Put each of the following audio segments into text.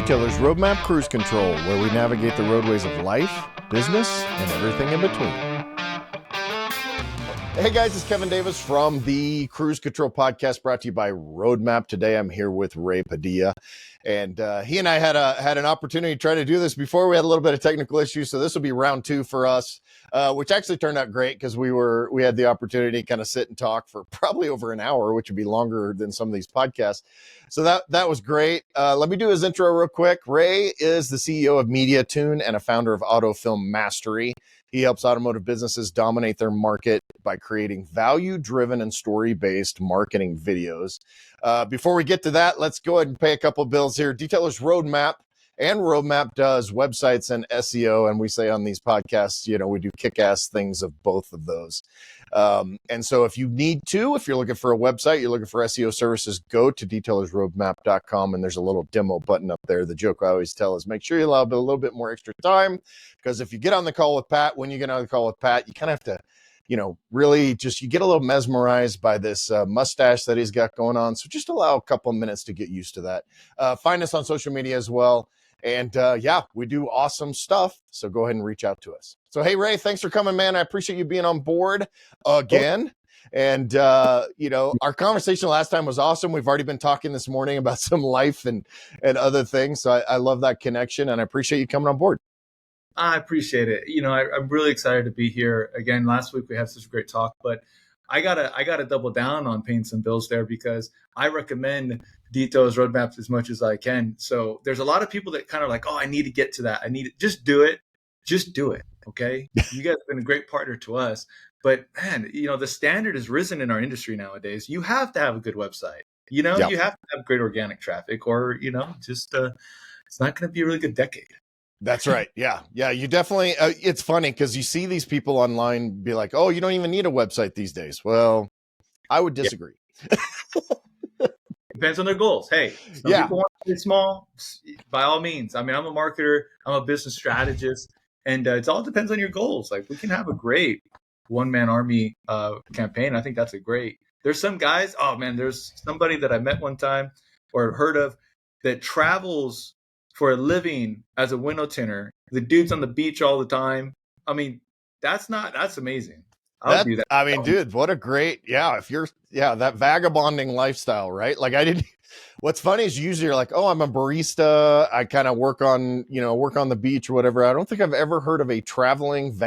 Detailer's Roadmap Cruise Control, where we navigate the roadways of life, business, and everything in between. Hey guys, it's Kevin Davis from the Cruise Control Podcast, brought to you by Roadmap. Today I'm here with Ray Padilla, and he and I had an opportunity to try to do this before. We had a little bit of technical issues, so this will be round two for us, which actually turned out great because we had the opportunity to kind of sit and talk for probably over an hour, which would be longer than some of these podcasts. So that was great. Let me do his intro real quick. Ray is the CEO of MediaTune and a founder of Auto Film Mastery. He helps automotive businesses dominate their market by creating value-driven and story-based marketing videos. Before we get to that, let's go ahead and pay a couple of bills here. Detailer's Roadmap, and Roadmap does websites and SEO, and we say on these podcasts, we do kick-ass things of both of those. And so if you need to, if you're looking for a website, you're looking for SEO services, go to detailersroadmap.com, and there's a little demo button up there. The joke I always tell is make sure you allow a little bit more extra time, because if you get on the call with Pat, when you get on the call with Pat, you kind of have to, really just, you get a little mesmerized by this mustache that he's got going on. So just allow a couple of minutes to get used to that. Find us on social media as well. And we do awesome stuff. So go ahead and reach out to us. So, hey, Ray, thanks for coming, man. I appreciate you being on board again. And, our conversation last time was awesome. We've already been talking this morning about some life and other things. So I love that connection, and I appreciate you coming on board. I appreciate it. I'm really excited to be here again. Last week we had such a great talk, but I gotta double down on paying some bills there, because I recommend Detailer's Roadmaps as much as I can. So there's a lot of people that kind of like, oh, I need to get to that. Just do it. Just do it. Okay. You guys have been a great partner to us, but man, the standard has risen in our industry nowadays. You have to have a good website. You have to have great organic traffic, or, it's not going to be a really good decade. That's right. Yeah. You definitely, it's funny because you see these people online be like, oh, you don't even need a website these days. Well, I would disagree. Depends on their goals. Hey, some people want to be small, by all means. I mean, I'm a marketer, I'm a business strategist, and it all depends on your goals. Like, we can have a great one-man army campaign. I think that's there's some guys, there's somebody that I met one time or heard of that travels for a living as a window tinter. The dude's on the beach all the time. I mean, that's amazing. I'll do that. I mean, dude, what a great, if you're, that vagabonding lifestyle, right? Like what's funny is usually you're like, oh, I'm a barista. I kind of work on the beach or whatever. I don't think I've ever heard of a traveling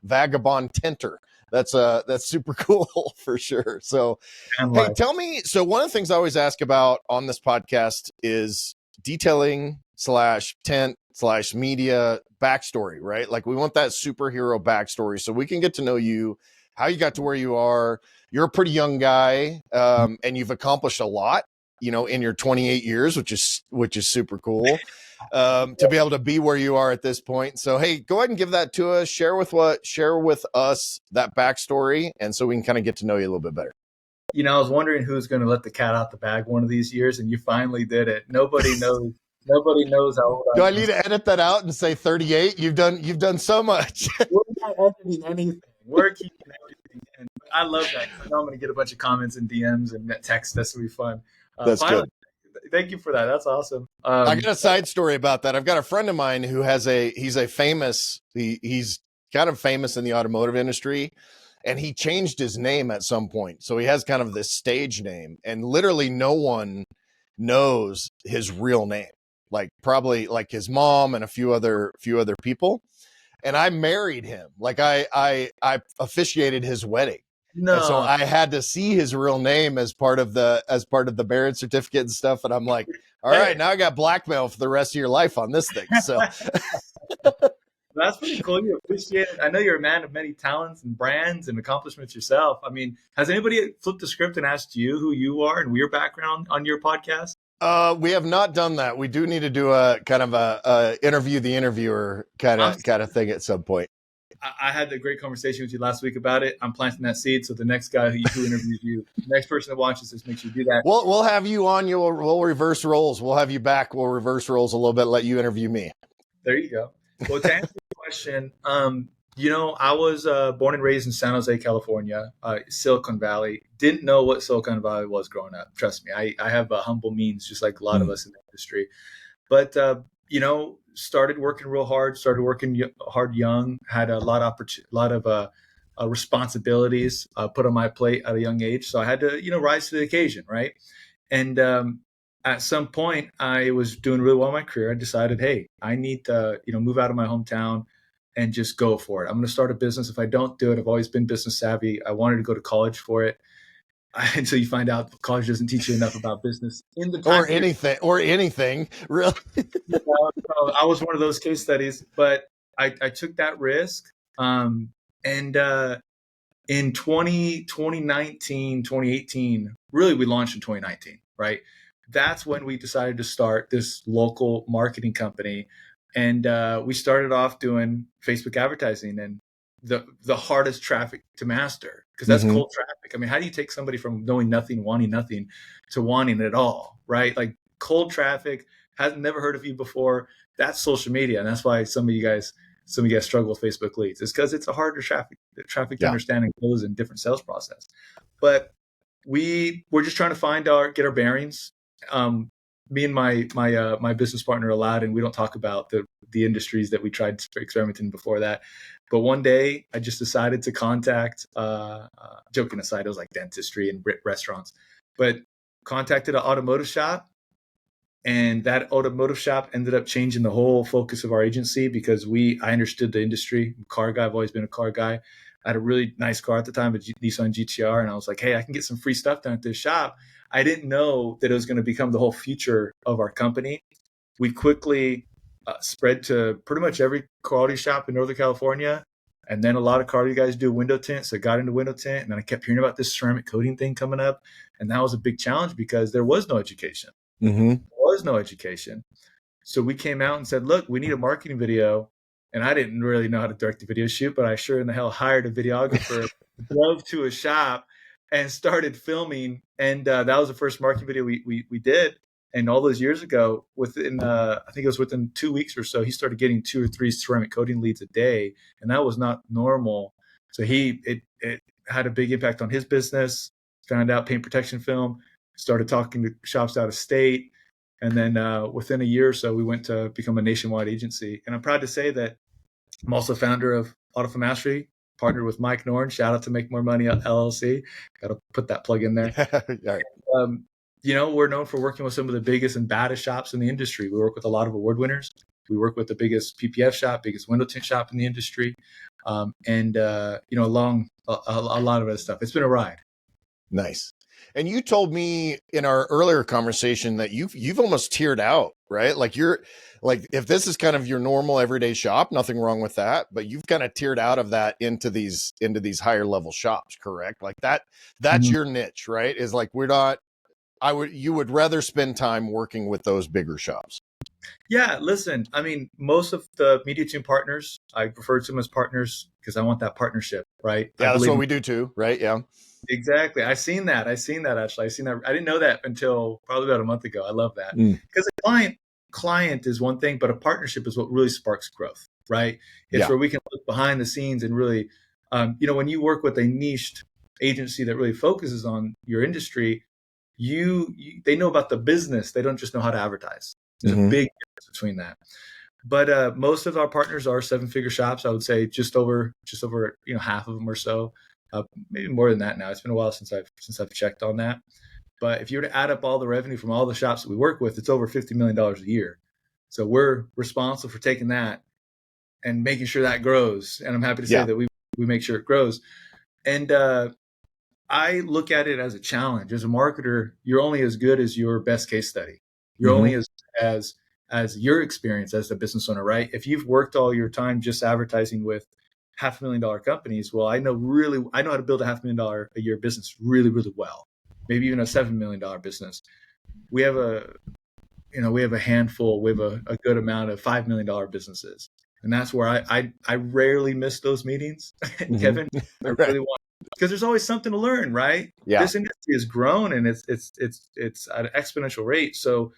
vagabond tinter. That's super cool for sure. So, hey, tell me, so one of the things I always ask about on this podcast is detailing / tent / media backstory, right? Like, we want that superhero backstory so we can get to know you, how you got to where you are. You're a pretty young guy, and you've accomplished a lot, in your 28 years, which is super cool, to be able to be where you are at this point. So, hey, go ahead and give that to us. Share with us that backstory, and so we can kind of get to know you a little bit better. I was wondering who's going to let the cat out the bag one of these years, and you finally did it. Nobody knows. Nobody knows how old I am. Do I need to edit that out and say 38? You've done so much. We're not editing anything. We're keeping everything in. I love that. I know I'm going to get a bunch of comments and DMs and text. That's going to be fun. That's good. Thank you for that. That's awesome. I got a side story about that. I've got a friend of mine who he's kind of famous in the automotive industry, and he changed his name at some point. So he has kind of this stage name, and literally no one knows his real name. Like, probably like his mom and a few other people. And I married him. Like, I officiated his wedding. No. And so I had to see his real name as part of the marriage certificate and stuff. And I'm like, all right, now I got blackmail for the rest of your life on this thing. So that's pretty cool. You appreciate it. I know you're a man of many talents and brands and accomplishments yourself. I mean, has anybody flipped the script and asked you who you are and your background on your podcast? We have not done that. We do need to do a kind of a interview the interviewer kind of thing at some point. I had a great conversation with you last week about it. I'm planting that seed. So the next guy who interviews you, the next person that watches this, make sure you do that. We'll have you on. We'll reverse roles. We'll have you back. We'll reverse roles a little bit. Let you interview me. There you go. Well, to answer your question, I was born and raised in San Jose, California, Silicon Valley. Didn't know what Silicon Valley was growing up. Trust me, I have humble means, just like a lot of us in the industry. But started working real hard. Started working hard young. Had a lot of responsibilities put on my plate at a young age. So I had to rise to the occasion, right? And at some point, I was doing really well in my career. I decided, hey, I need to move out of my hometown and just go for it. I'm going to start a business. If I don't do it, I've always been business savvy. I wanted to go to college for it. Until you find out college doesn't teach you enough about business in the time or anything really. So I was one of those case studies, but I took that risk. And in 2018, really we launched in 2019, right? That's when we decided to start this local marketing company. And we started off doing Facebook advertising, and the hardest traffic to master, because that's cold traffic. I mean, how do you take somebody from knowing nothing, wanting nothing, to wanting it all, right? Like cold traffic, has never heard of you before. That's social media, and that's why some of you guys struggle with Facebook leads. It's because it's a harder traffic to understand and close in different sales process. But we're just trying to get our bearings. Me and my business partner Aladdin, we don't talk about the industries that we tried experimenting before that. But one day I just decided to contact, joking aside, it was like dentistry and restaurants, but contacted an automotive shop. And that automotive shop ended up changing the whole focus of our agency, because I understood the industry. I'm a car guy. I've always been a car guy. I had a really nice car at the time, a Nissan GTR. And I was like, hey, I can get some free stuff done at this shop. I didn't know that it was going to become the whole future of our company. We quickly spread to pretty much every quality shop in Northern California. And then a lot of car guys do window tint. So I got into window tint. And then I kept hearing about this ceramic coating thing coming up. And that was a big challenge because there was no education. There was no education. So we came out and said, look, we need a marketing video. And I didn't really know how to direct a video shoot, but I sure in the hell hired a videographer, drove to a shop and started filming. And that was the first marketing video we did. And all those years ago, I think it was within 2 weeks or so, he started getting 2 or 3 ceramic coating leads a day. And that was not normal. So it had a big impact on his business, found out paint protection film, started talking to shops out of state. And then within a year or so, we went to become a nationwide agency. And I'm proud to say that I'm also founder of Automotive Mastery, partnered with Mike Norn. Shout out to Make More Money LLC. Got to put that plug in there. Right. We're known for working with some of the biggest and baddest shops in the industry. We work with a lot of award winners. We work with the biggest PPF shop, biggest window tint shop in the industry, and along a lot of other stuff. It's been a ride. Nice. And you told me in our earlier conversation that you've almost tiered out, right? Like if this is kind of your normal everyday shop, nothing wrong with that, but you've kind of tiered out of that into these higher level shops, correct? Like that's your niche, right? Is like you would rather spend time working with those bigger shops. Yeah, listen, I mean, most of the media team partners, I refer to them as partners because I want that partnership, right? Yeah, that's what we do too, right? Yeah. Exactly. I've seen that actually. I didn't know that until probably about a month ago. I love that because a client is one thing, but a partnership is what really sparks growth, right? It's where we can look behind the scenes and really, when you work with a niched agency that really focuses on your industry, they know about the business. They don't just know how to advertise. There's a big difference between that. But most of our partners are 7-figure shops. I would say just over half of them or so. Maybe more than that now. It's been a while since I've checked on that. But if you were to add up all the revenue from all the shops that we work with, it's over $50 million a year. So we're responsible for taking that and making sure that grows. And I'm happy to say that we make sure it grows. And I look at it as a challenge. As a marketer, you're only as good as your best case study. You're only as your experience as a business owner, right? If you've worked all your time just advertising with $500,000 companies, well, I know how to build a $500,000 a year business really, really well. Maybe even a $7 million business. We have a handful. We have a good amount of $5 million businesses, and that's where I rarely miss those meetings, Kevin. I really want, because there's always something to learn, right? Yeah. This industry has grown and it's at an exponential rate. So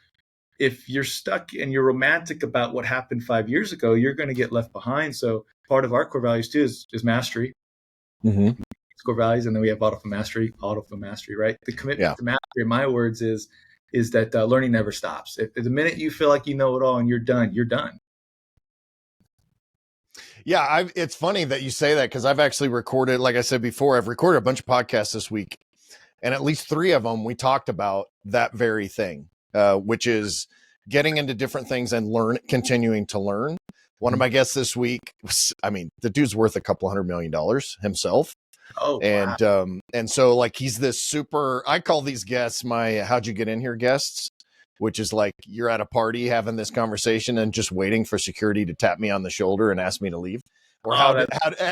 if you're stuck and you're romantic about what happened 5 years ago, you're going to get left behind. So part of our core values too is mastery. Core values, and then we have automotive mastery, right? The commitment to mastery, in my words, is is that learning never stops. If the minute you feel like you know it all and you're done, you're done. Yeah, it's funny that you say that because I've actually recorded, like I said before, I've recorded a bunch of podcasts this week, and at least 3 of them we talked about that very thing, which is getting into different things and continuing to learn. One of my guests this week, the dude's worth a couple $100 million himself. Oh, and wow. And so like he's this super, I call these guests my how'd you get in here guests, which is like you're at a party having this conversation and just waiting for security to tap me on the shoulder and ask me to leave, or Oh,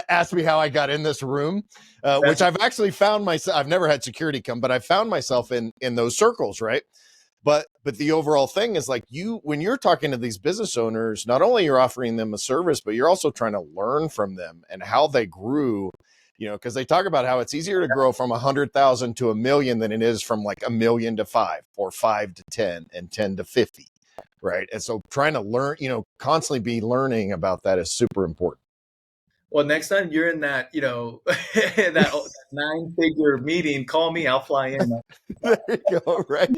ask me how I got in this room, which I've actually found myself. I've never had security come, but I found myself in those circles, right? But the overall thing is like when you're talking to these business owners, not only you're offering them a service, but you're also trying to learn from them and how they grew. Because they talk about how it's easier to grow from 100,000 to 1 million than it is from like 1 million to 5 or 5 to 10 and 10 to 50. Right. And so trying to learn, constantly be learning about that is super important. Well, next time you're in that, that 9-figure meeting, call me. I'll fly in. There you go. Right.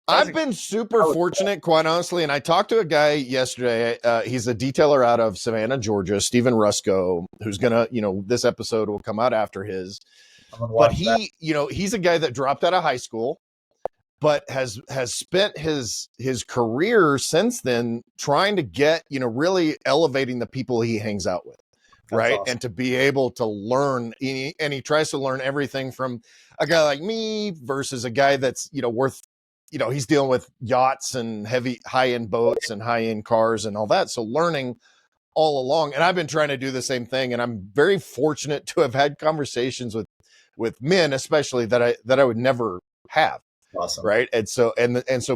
I've been super fortunate, quite honestly. And I talked to a guy yesterday. He's a detailer out of Savannah, Georgia, Stephen Rusco, who's going to, this episode will come out after his. But he's a guy that dropped out of high school, but has spent his career since then trying to get, really elevating the people he hangs out with. Right. Awesome. And to be able to learn, and he tries to learn everything from a guy like me versus a guy that's, worth, he's dealing with yachts and heavy high-end boats and high-end cars and all that. So learning all along. And I've been trying to do the same thing. And I'm very fortunate to have had conversations with men, especially that I would never have. Awesome. Right. And so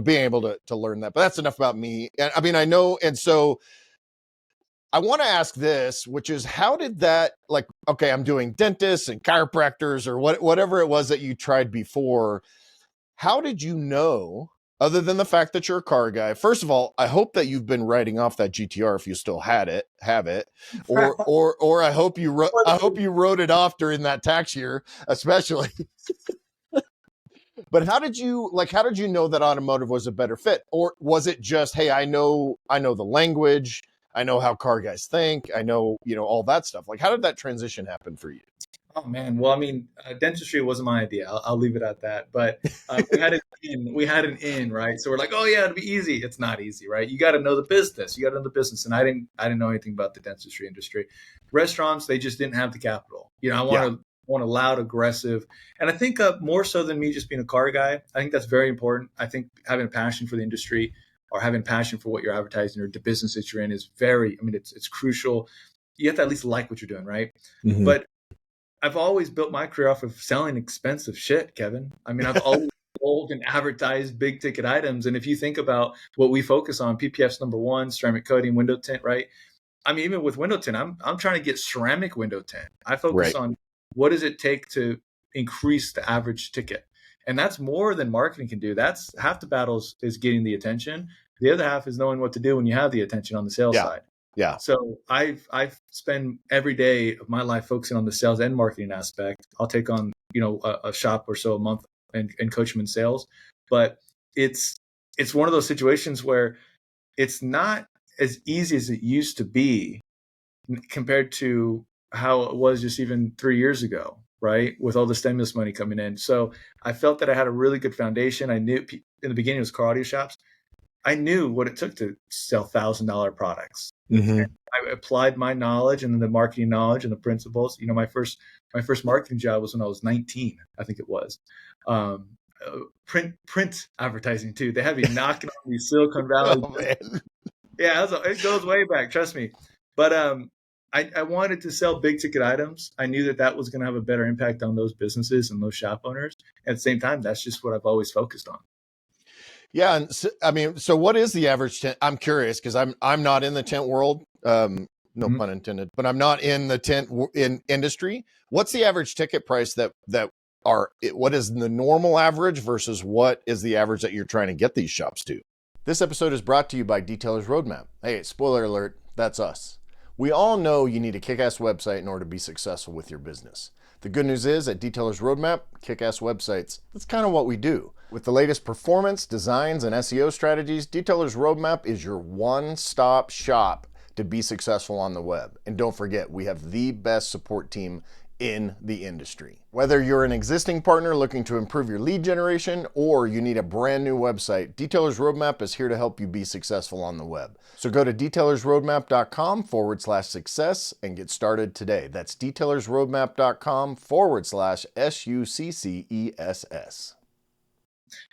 being able to learn that. But that's enough about me. And I mean, I know. And so I want to ask this, which is how did that, like, okay, I'm doing dentists and chiropractors or whatever it was that you tried before. How did you know, other than the fact that you're a car guy? First of all, I hope that you've been writing off that GTR if you still have it, or I hope you wrote it off during that tax year, especially. But how did you know that automotive was a better fit? Or was it just, hey, I know the language, I know how car guys think, I know, all that stuff. Like, how did that transition happen for you? Oh man, well, I mean, dentistry wasn't my idea. I'll leave it at that. But we had an in, right? So we're like, oh yeah, it'll be easy. It's not easy, right? You got to know the business. And I didn't know anything about the dentistry industry. Restaurants, they just didn't have the capital. I want a loud, aggressive, and I think more so than me just being a car guy. I think that's very important. I think having a passion for the industry or having passion for what you're advertising or the business that you're in is it's crucial. You have to at least like what you're doing, right? Mm-hmm. But I've always built my career off of selling expensive shit, Kevin. I mean, I've always sold and advertised big ticket items. And if you think about what we focus on, PPF's #1, ceramic coating, window tint, right? I mean, even with window tint, I'm trying to get ceramic window tint. I focus on what does it take to increase the average ticket. And that's more than marketing can do. That's half the battles is getting the attention. The other half is knowing what to do when you have the attention on the sales side. Yeah. So I spend every day of my life focusing on the sales and marketing aspect. I'll take on, a shop or so a month and coach them in sales. But it's one of those situations where it's not as easy as it used to be compared to how it was just even 3 years ago, right? With all the stimulus money coming in. So I felt that I had a really good foundation. I knew in the beginning it was car audio shops. I knew what it took to sell $1,000 products. Mm-hmm. And I applied my knowledge and the marketing knowledge and the principles. My first marketing job was when I was 19, I think it was. Print advertising too. They have you knocking on these Silicon Valley. Oh, man. Yeah, it goes way back. Trust me. But I wanted to sell big ticket items. I knew that was going to have a better impact on those businesses and those shop owners. At the same time, that's just what I've always focused on. Yeah. And so, I mean, so what is the average tent? I'm curious because I'm not in the tent world. No pun intended, but I'm not in the tent industry. What's the average ticket price what is the normal average versus what is the average that you're trying to get these shops to? This episode is brought to you by Detailer's Roadmap. Hey, spoiler alert, that's us. We all know you need a kick-ass website in order to be successful with your business. The good news is at Detailer's Roadmap, kick-ass websites. That's kind of what we do. With the latest performance, designs, and SEO strategies, Detailer's Roadmap is your one-stop shop to be successful on the web. And don't forget, we have the best support team in the industry. Whether you're an existing partner looking to improve your lead generation or you need a brand new website, Detailer's Roadmap is here to help you be successful on the web. So go to detailersroadmap.com/success and get started today. That's detailersroadmap.com/SUCCESS.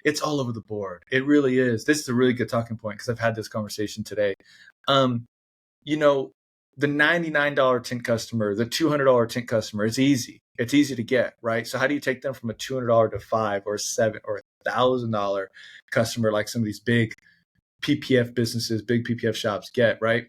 It's all over the board. It really is. This is a really good talking point because I've had this conversation today. You know, the $99 tint customer, the $200 tint customer, it's easy. It's easy to get, right? So how do you take them from a $200 to $5 or $7 or $1,000 customer like some of these big PPF businesses, big PPF shops get, right?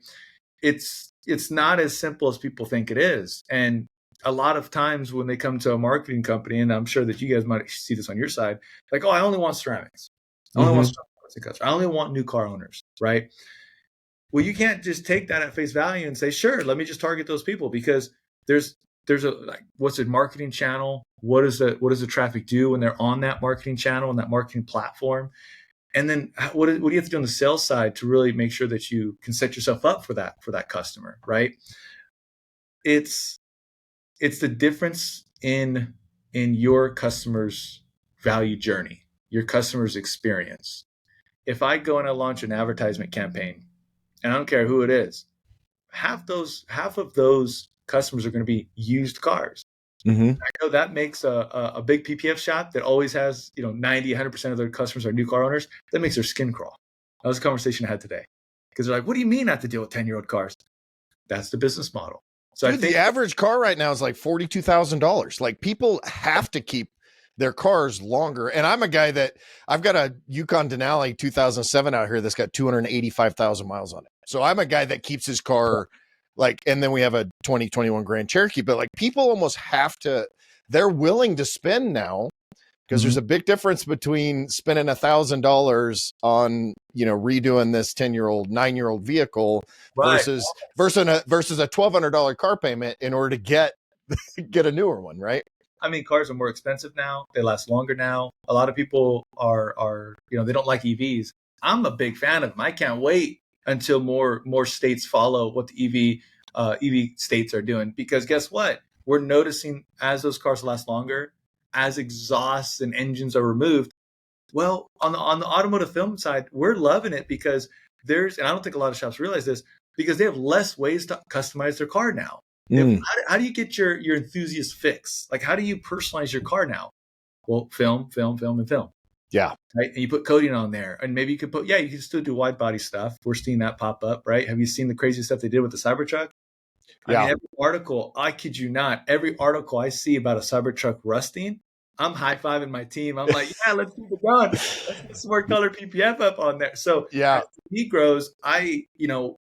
It's not as simple as people think it is. And a lot of times when they come to a marketing company, and I'm sure that you guys might see this on your side, like, oh, I only want ceramics. I only want ceramics. I only want new car owners, right? Well, you can't just take that at face value and say, sure, let me just target those people, because there's a, like, what's a marketing channel? What does the traffic do when they're on that marketing channel and that marketing platform? And then what do you have to do on the sales side to really make sure that you can set yourself up for that customer, right? It's the difference in your customer's value journey, your customer's experience. If I go and I launch an advertisement campaign, and I don't care who it is, half of those customers are going to be used cars. Mm-hmm. I know that makes a big PPF shop that always has 90, 100% of their customers are new car owners. That makes their skin crawl. That was a conversation I had today, because they're like, "What do you mean I have to deal with 10-year-old cars?" That's the business model. So Dude, I think the average car right now is like $42,000. Like, people have to keep their cars longer. And I'm a guy that I've got a Yukon Denali 2007 out here that's got 285,000 miles on it. So I'm a guy that keeps his car like, and then we have a 2021 Grand Cherokee, but like, people almost have to, they're willing to spend now, because there's a big difference between spending $1,000 on, redoing this 10-year-old, 9-year-old vehicle versus a $1,200 car payment in order to get a newer one, right? I mean, cars are more expensive now. They last longer now. A lot of people are they don't like EVs. I'm a big fan of them. I can't wait until more states follow what the EV states are doing, because guess what? We're noticing as those cars last longer, as exhausts and engines are removed. Well, on the automotive film side, we're loving it, because and I don't think a lot of shops realize this, because they have less ways to customize their car now. How do you get your enthusiast fix? Like, how do you personalize your car now? Well, film, and film. Yeah. Right. And you put coating on there, and maybe you could you can still do wide body stuff. We're seeing that pop up, right? Have you seen the crazy stuff they did with the Cybertruck? Yeah. I mean, every article, I kid you not, every article I see about a Cybertruck rusting, I'm high-fiving my team. I'm like, yeah, let's keep it going. Let's get some more color PPF up on there. So yeah, as he grows,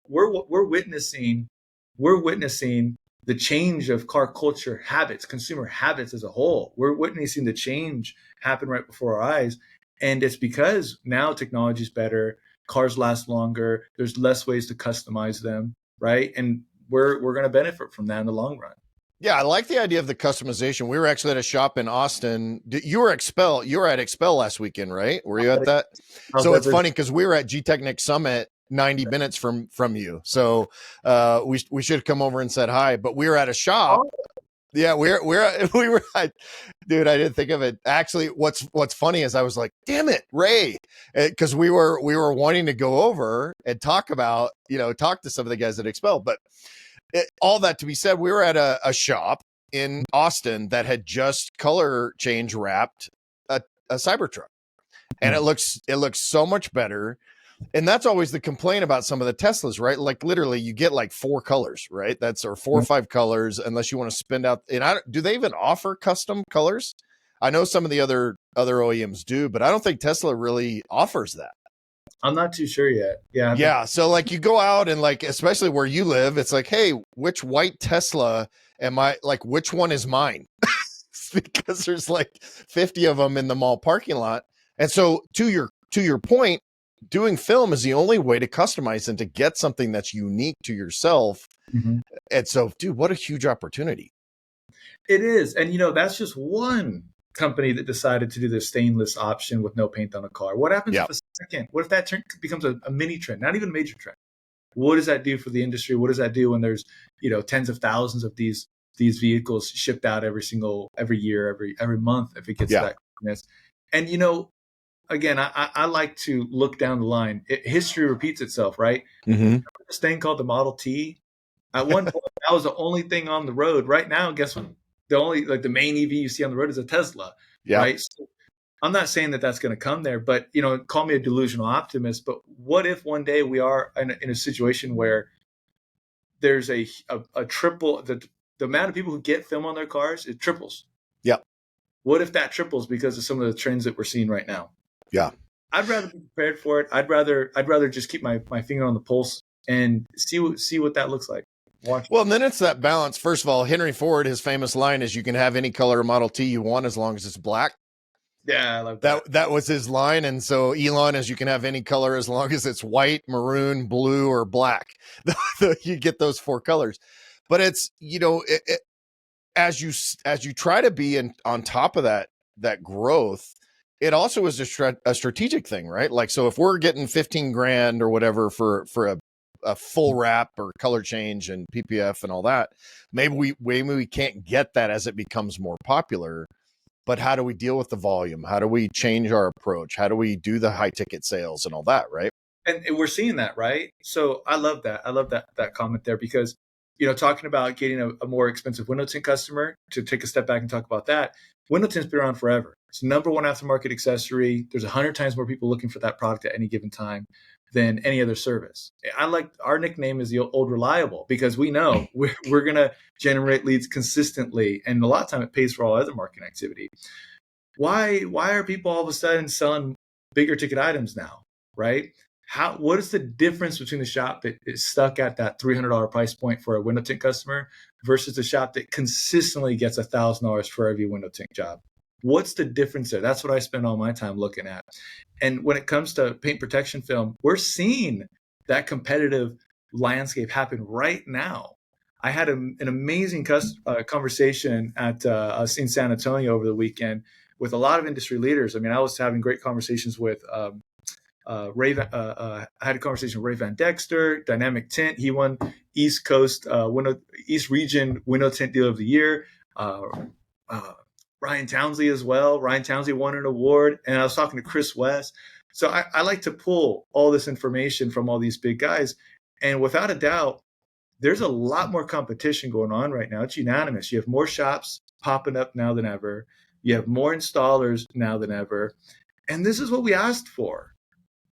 we're witnessing the change of car culture habits, consumer habits as a whole. We're witnessing the change happen right before our eyes. And it's because now technology is better, cars last longer, there's less ways to customize them, right? And we're going to benefit from that in the long run. Yeah, I like the idea of the customization. We were actually at a shop in Austin. You were at Expel last weekend, right? Were you at that? So it's funny because we were at G-Technic Summit 90 minutes from you. So we should have come over and said hi, but we were at a shop. Yeah, we were dude, I didn't think of it. Actually, what's funny is I was like, damn it, Ray, because we were wanting to go over and talk to some of the guys at Expel, but all that to be said, we were at a shop in Austin that had just color change wrapped a Cybertruck, and it looks so much better. And that's always the complaint about some of the Teslas, right? Like, literally, you get like 4 colors, right? Or 4 or 5 colors, unless you want to spend out. And do they even offer custom colors? I know some of the other OEMs do, but I don't think Tesla really offers that. I'm not too sure yet. Yeah. Yeah. So like, you go out and, like, especially where you live, it's like, hey, which white Tesla am I, like, which one is mine? Because there's like 50 of them in the mall parking lot. And so to your point, doing film is the only way to customize and to get something that's unique to yourself. And so, dude, what a huge opportunity. It is. And, that's just one company that decided to do the stainless option with no paint on a car. What happens Yeah. if a second? What if that becomes a mini trend, not even a major trend? What does that do for the industry? What does that do when there's, tens of thousands of these vehicles shipped out every year, every month, if it gets to that quickness? And, again, I like to look down the line. History repeats itself, right? Mm-hmm. This thing called the Model T. At one point, that was the only thing on the road. Right now, guess what? The main EV you see on the road is a Tesla, Yeah. right? So I'm not saying that that's going to come there, but call me a delusional optimist. But what if one day we are in a situation where there's a triple the amount of people who get film on their cars, it triples. Yeah. What if that triples because of some of the trends that we're seeing right now? Yeah. I'd rather be prepared for it. I'd rather just keep my finger on the pulse and see what that looks like. Watch. Well, and then it's that balance. First of all, Henry Ford, his famous line is, "You can have any color Model T you want as long as it's black." Yeah, I love that. That was his line. And so Elon is, "You can have any color as long as it's white, maroon, blue, or black." You get those four colors. But it's, as you try to be on top of that growth, it also is a strategic thing, right? Like, so if we're getting 15 grand or whatever for a full wrap or color change and PPF and all that, maybe we can't get that as it becomes more popular. But how do we deal with the volume? How do we change our approach? How do we do the high ticket sales and all that, right? And we're seeing that, right? So I love that. I love that comment there because, talking about getting a more expensive window tint customer, to take a step back and talk about that, window tint's been around forever. It's the number one aftermarket accessory. There's 100 times more people looking for that product at any given time than any other service. I like our nickname is the old reliable because we know we're going to generate leads consistently. And a lot of time it pays for all other marketing activity. Why are people all of a sudden selling bigger ticket items now, right? What is the difference between the shop that is stuck at that $300 price point for a window tint customer versus the shop that consistently gets $1,000 for every window tint job? What's the difference there? That's what I spend all my time looking at. And when it comes to paint protection film, we're seeing that competitive landscape happen right now. I had an amazing conversation at in San Antonio over the weekend with a lot of industry leaders. I mean, I was having great conversations with I had a conversation with Ray Van Dexter, Dynamic Tint. He won East Region Window Tint Dealer of the Year. Ryan Townsley as well. Ryan Townsley won an award. And I was talking to Chris West. So I like to pull all this information from all these big guys. And without a doubt, there's a lot more competition going on right now. It's unanimous. You have more shops popping up now than ever. You have more installers now than ever. And this is what we asked for.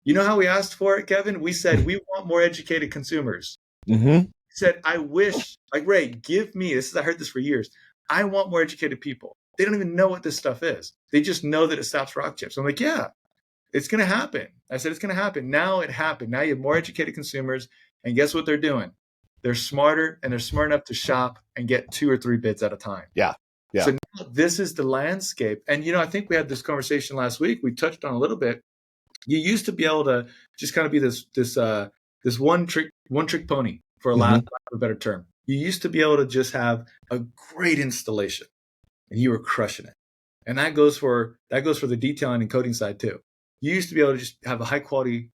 You know how we asked for it, Kevin? We said, we want more educated consumers. Mm-hmm. We said, I wish, like, Ray, give me, I heard this for years. I want more educated people. They don't even know what this stuff is. They just know that it stops rock chips. I'm like, yeah, it's going to happen. I said, it's going to happen. Now it happened. Now you have more educated consumers. And guess what they're doing? They're smarter, and they're smart enough to shop and get 2 or 3 bids at a time. Yeah. Yeah. So now this is the landscape. And, I think we had this conversation last week. We touched on a little bit. You used to be able to just kind of be this one trick pony, for a lack of a better term. You used to be able to just have a great installation and you were crushing it. And that goes for the detailing and coating side too. You used to be able to just have a high quality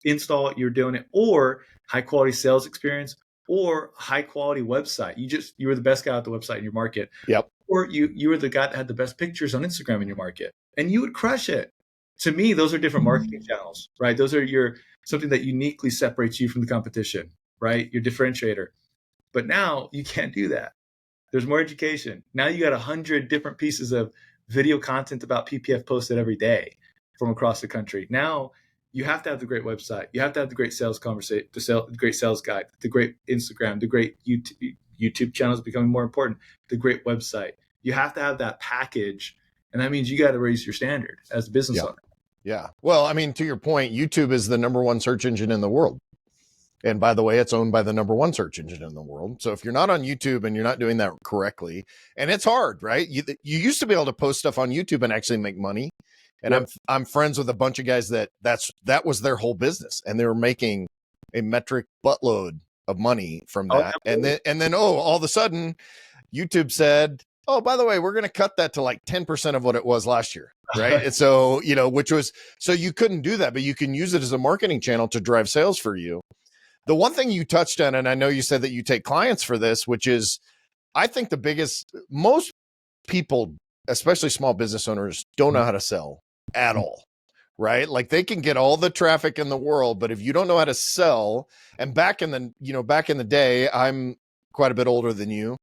install, you're doing it, or high quality sales experience, or high quality website. You were the best guy at the website in your market. Yep. Or you were the guy that had the best pictures on Instagram in your market, and you would crush it. To me, those are different marketing channels, right? Those are something that uniquely separates you from the competition, right? Your differentiator. But now you can't do that. There's more education. Now you got 100 different pieces of video content about PPF posted every day from across the country. Now you have to have the great website. You have to have the great sales conversation, the great sales guide, the great Instagram, the great YouTube channels becoming more important, the great website. You have to have that package. And that means you got to raise your standard as a business owner. Yeah. Well, I mean, to your point, YouTube is the #1 search engine in the world. And by the way, it's owned by the #1 search engine in the world. So if you're not on YouTube and you're not doing that correctly, and it's hard, right? You used to be able to post stuff on YouTube and actually make money. And yep. I'm friends with a bunch of guys that was their whole business, and they were making a metric buttload of money from that. And then all of a sudden, YouTube said, oh, by the way, we're going to cut that to like 10% of what it was last year. Right. And so, so you couldn't do that, but you can use it as a marketing channel to drive sales for you. The one thing you touched on, and I know you said that you take clients for this, which is, I think most people, especially small business owners, don't know how to sell at all. Right. Like they can get all the traffic in the world, but if you don't know how to sell, and back in the day, I'm quite a bit older than you.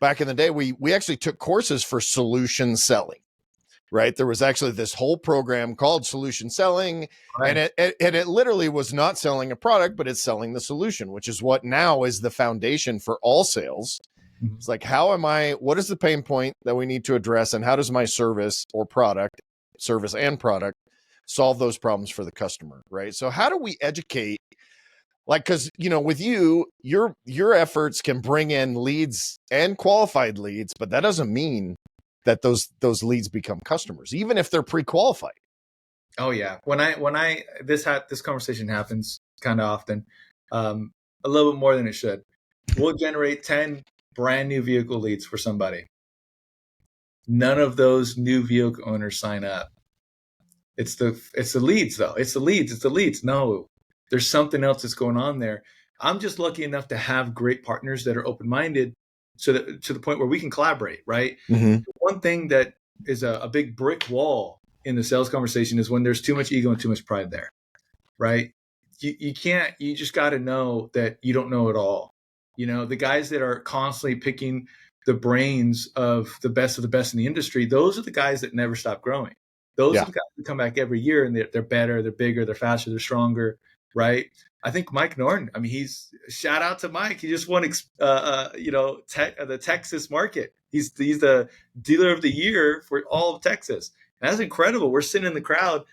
Back in the day, we actually took courses for solution selling. Right. There was actually this whole program called solution selling. Right. And it literally was not selling a product, but it's selling the solution, which is what now is the foundation for all sales. Mm-hmm. It's like, what is the pain point that we need to address? And how does my service and product solve those problems for the customer? Right. So how do we educate? Like, because, with your efforts can bring in leads and qualified leads, but that doesn't mean that those leads become customers, even if they're pre-qualified. Oh yeah. This conversation happens kind of often, a little bit more than it should. We'll generate 10 brand new vehicle leads for somebody. None of those new vehicle owners sign up. It's the leads though. It's the leads. No, there's something else that's going on there. I'm just lucky enough to have great partners that are open-minded, so that to the point where we can collaborate, right? Mm-hmm. One thing that is a big brick wall in the sales conversation is when there's too much ego and too much pride there, right? You just got to know that you don't know it all. The guys that are constantly picking the brains of the best in the industry, those are the guys that never stop growing. Those are the guys that come back every year, and they're better, they're bigger, they're faster, they're stronger, right? I think Mike Norton, shout out to Mike. He just won, the Texas market. He's the dealer of the year for all of Texas. And that's incredible. We're sitting in the crowd,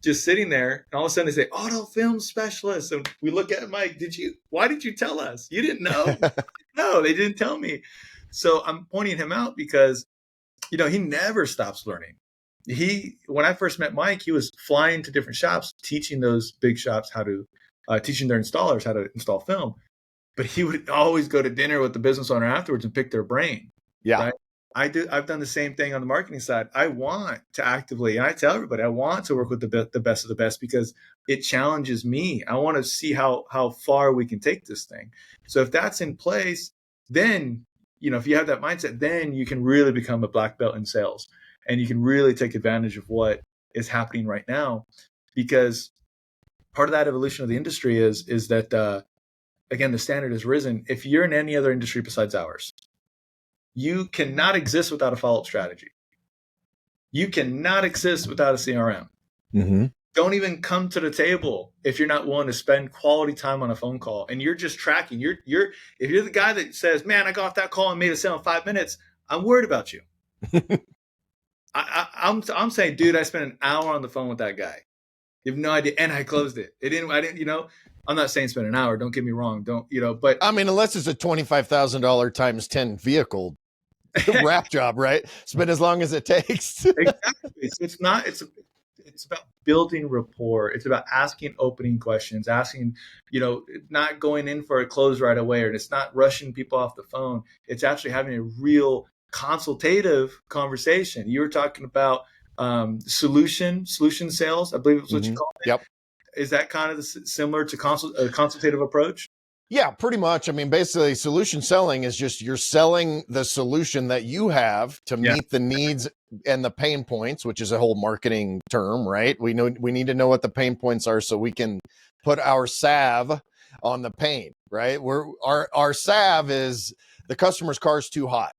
just sitting there, and all of a sudden they say, auto film specialist. And we look at Mike, why did you tell us? You didn't know? No, they didn't tell me. So I'm pointing him out because, he never stops learning. When I first met Mike, he was flying to different shops, teaching those big shops teaching their installers how to install film. But he would always go to dinner with the business owner afterwards and pick their brain. Yeah. Right? I've done the same thing on the marketing side. I want to actively, and I tell everybody, I want to work with the best of the best because it challenges me. I want to see how far we can take this thing. So if that's in place, then, if you have that mindset, then you can really become a black belt in sales, and you can really take advantage of what is happening right now, because part of that evolution of the industry is that, again, the standard has risen. If you're in any other industry besides ours, you cannot exist without a follow-up strategy. You cannot exist without a CRM. Mm-hmm. Don't even come to the table if you're not willing to spend quality time on a phone call and you're just tracking. If you're the guy that says, man, I got off that call and made a sale in 5 minutes, I'm worried about you. I'm saying, dude, I spent an hour on the phone with that guy. You have no idea. And I closed it. I didn't, I'm not saying spend an hour. Don't get me wrong. But unless it's a $25,000 times 10 vehicle wrap job, right? Spend as long as it takes. Exactly. So it's about building rapport. It's about asking opening questions, not going in for a close right away, and it's not rushing people off the phone. It's actually having a real consultative conversation. You were talking about solution sales, I believe it's what you call it. Yep. Is that kind of similar to a consultative approach? Yeah, pretty much. Basically, solution selling is just you're selling the solution that you have to meet the needs and the pain points, which is a whole marketing term, right? We need to know what the pain points are so we can put our salve on the pain, right? Our salve is the customer's car's too hot,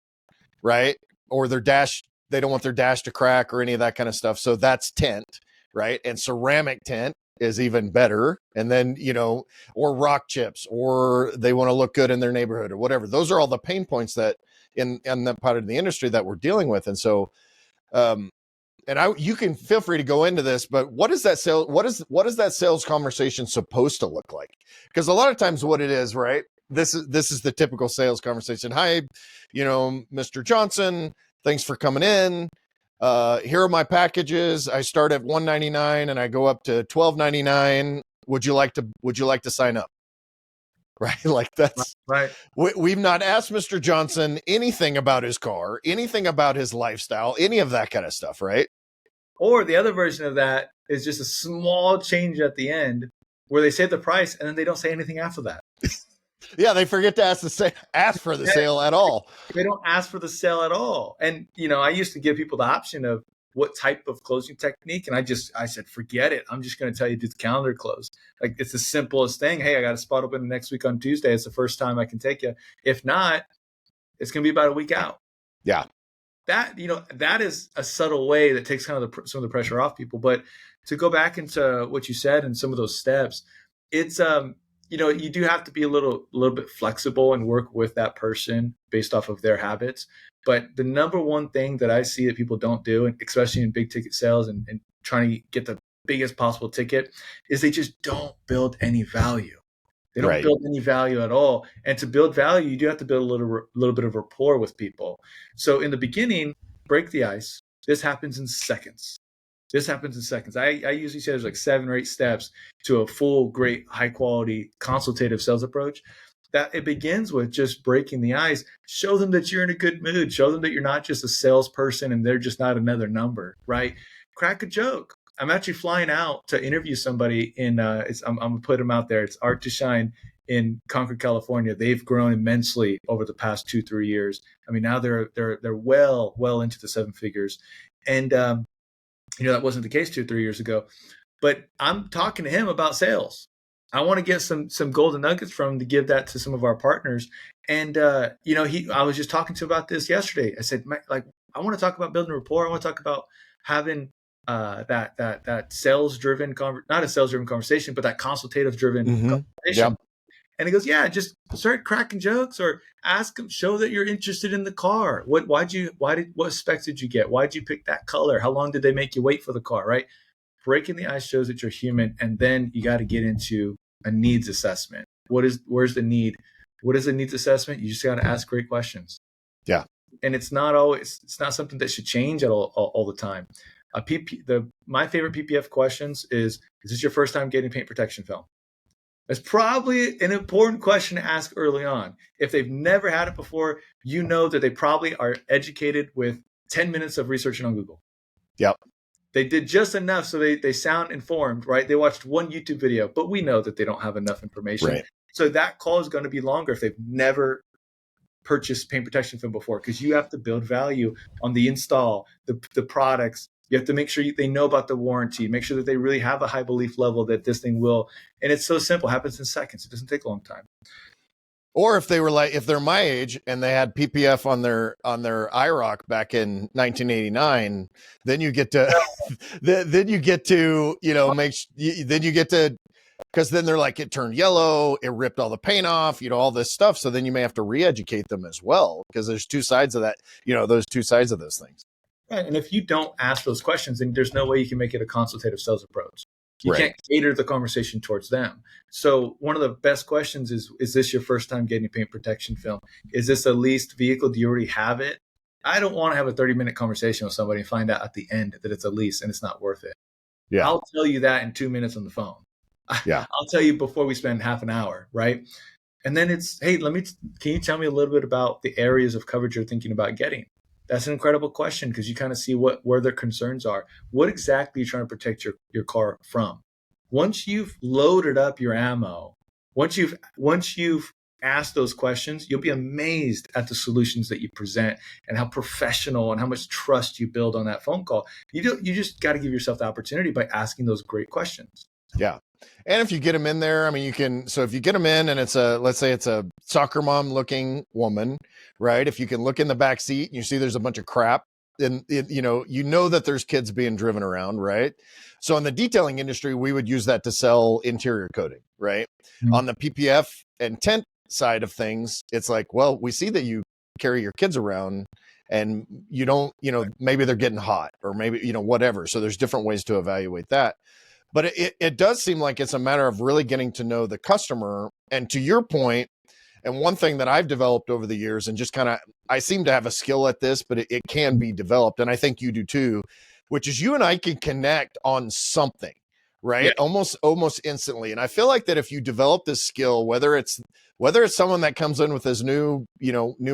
right? Or their dash, they don't want their dash to crack or any of that kind of stuff. So that's tint, right? And ceramic tint is even better. And then, or rock chips, or they want to look good in their neighborhood or whatever. Those are all the pain points that in that part of the industry that we're dealing with. And so, you can feel free to go into this, but what is that that sales conversation supposed to look like? Because a lot of times what it is, right? This is the typical sales conversation. Hi, Mr. Johnson, thanks for coming in. Here are my packages. I start at $199 and I go up to $12.99. Would you like to sign up? right? Like that's, Right. we've not asked Mr. Johnson anything about his car, anything about his lifestyle, any of that kind of stuff, right? Or the other version of that is just a small change at the end where they say the price and then they don't say anything after that. Yeah, they forget to ask for the sale at all. They don't ask for the sale at all. And, you know, I used to give people the option of what type of closing technique. And I said, forget it. I'm just going to tell you to do the calendar close. Like, it's the simplest thing. Hey, I got a spot open next week on Tuesday. It's the first time I can take you. If not, it's going to be about a week out. Yeah. That, you know, that is a subtle way that takes kind of some of the pressure off people. But to go back into what you said and some of those steps, it's, you know, you do have to be a little bit flexible and work with that person based off of their habits. But the number one thing that I see that people don't do, and especially in big ticket sales and trying to get the biggest possible ticket, is they just don't build any value. They don't build any value at all. And to build value, you do have to build a little bit of rapport with people. So in the beginning, break the ice. This happens in seconds. I usually say there's like 7 or 8 steps to a full, great, high quality consultative sales approach. That it begins with just breaking the ice. Show them that you're in a good mood. Show them that you're not just a salesperson and they're just not another number, right? Crack a joke. I'm actually flying out to interview somebody in, I'm gonna put them out there. It's Art to Shine in Concord, California. They've grown immensely over the past 2-3 years. I mean, now they're well into the 7 figures. And, you know, that wasn't the case 2-3 years ago, but I'm talking to him about sales. I want to get some golden nuggets from him to give that to some of our partners. And, you know, I was just talking to him about this yesterday. I said, like, I want to talk about building rapport. I want to talk about having that sales driven, not a sales driven conversation, but that consultative driven conversation. Yep. And he goes, yeah, just start cracking jokes or ask them, show that you're interested in the car. What specs did you get? Why'd you pick that color? How long did they make you wait for the car? Right. Breaking the ice shows that you're human. And then you got to get into a needs assessment. Where's the need? What is a needs assessment? You just got to ask great questions. Yeah. And it's not something that should change at all the time. My favorite PPF questions is this your first time getting paint protection film? That's probably an important question to ask early on. If they've never had it before, you know that they probably are educated with 10 minutes of researching on Google. Yep. They did just enough so they sound informed, right? They watched one YouTube video, but we know that they don't have enough information. Right. So that call is going to be longer if they've never purchased paint protection film before, because you have to build value on the install, the products. You have to make sure they know about the warranty, make sure that they really have a high belief level that this thing will. And it's so simple, happens in seconds. It doesn't take a long time. Or if they're my age and they had PPF on their IROC back in 1989, then you get to, then you get to, you know, because then they're like, it turned yellow, it ripped all the paint off, you know, all this stuff. So then you may have to re-educate them as well, because there's 2 sides of that, you know, those 2 sides of those things. Right. And if you don't ask those questions, then there's no way you can make it a consultative sales approach. You can't cater the conversation towards them. So one of the best questions is this your first time getting paint protection film? Is this a leased vehicle? Do you already have it? I don't want to have a 30-minute conversation with somebody and find out at the end that it's a lease and it's not worth it. Yeah. I'll tell you that in 2 minutes on the phone. Yeah. I'll tell you before we spend half an hour, right? And then it's, hey, can you tell me a little bit about the areas of coverage you're thinking about getting? That's an incredible question, because you kind of see where their concerns are. What exactly are you trying to protect your car from? Once you've loaded up your ammo, once you've asked those questions, you'll be amazed at the solutions that you present and how professional and how much trust you build on that phone call. You just got to give yourself the opportunity by asking those great questions. Yeah. And if you get them in there, I mean, so if you get them in and let's say it's a soccer mom looking woman, right? If you can look in the back seat and you see there's a bunch of crap, then, you know that there's kids being driven around, right? So in the detailing industry, we would use that to sell interior coating, right? Mm-hmm. On the PPF and tent side of things, it's like, well, we see that you carry your kids around and you don't, maybe they're getting hot or maybe, whatever. So there's different ways to evaluate that. But it does seem like it's a matter of really getting to know the customer. And to your point, and one thing that I've developed over the years, and just kind of, I seem to have a skill at this, but it can be developed. And I think you do too, which is you and I can connect on something, right? Yeah. Almost instantly. And I feel like that if you develop this skill, whether it's someone that comes in with his new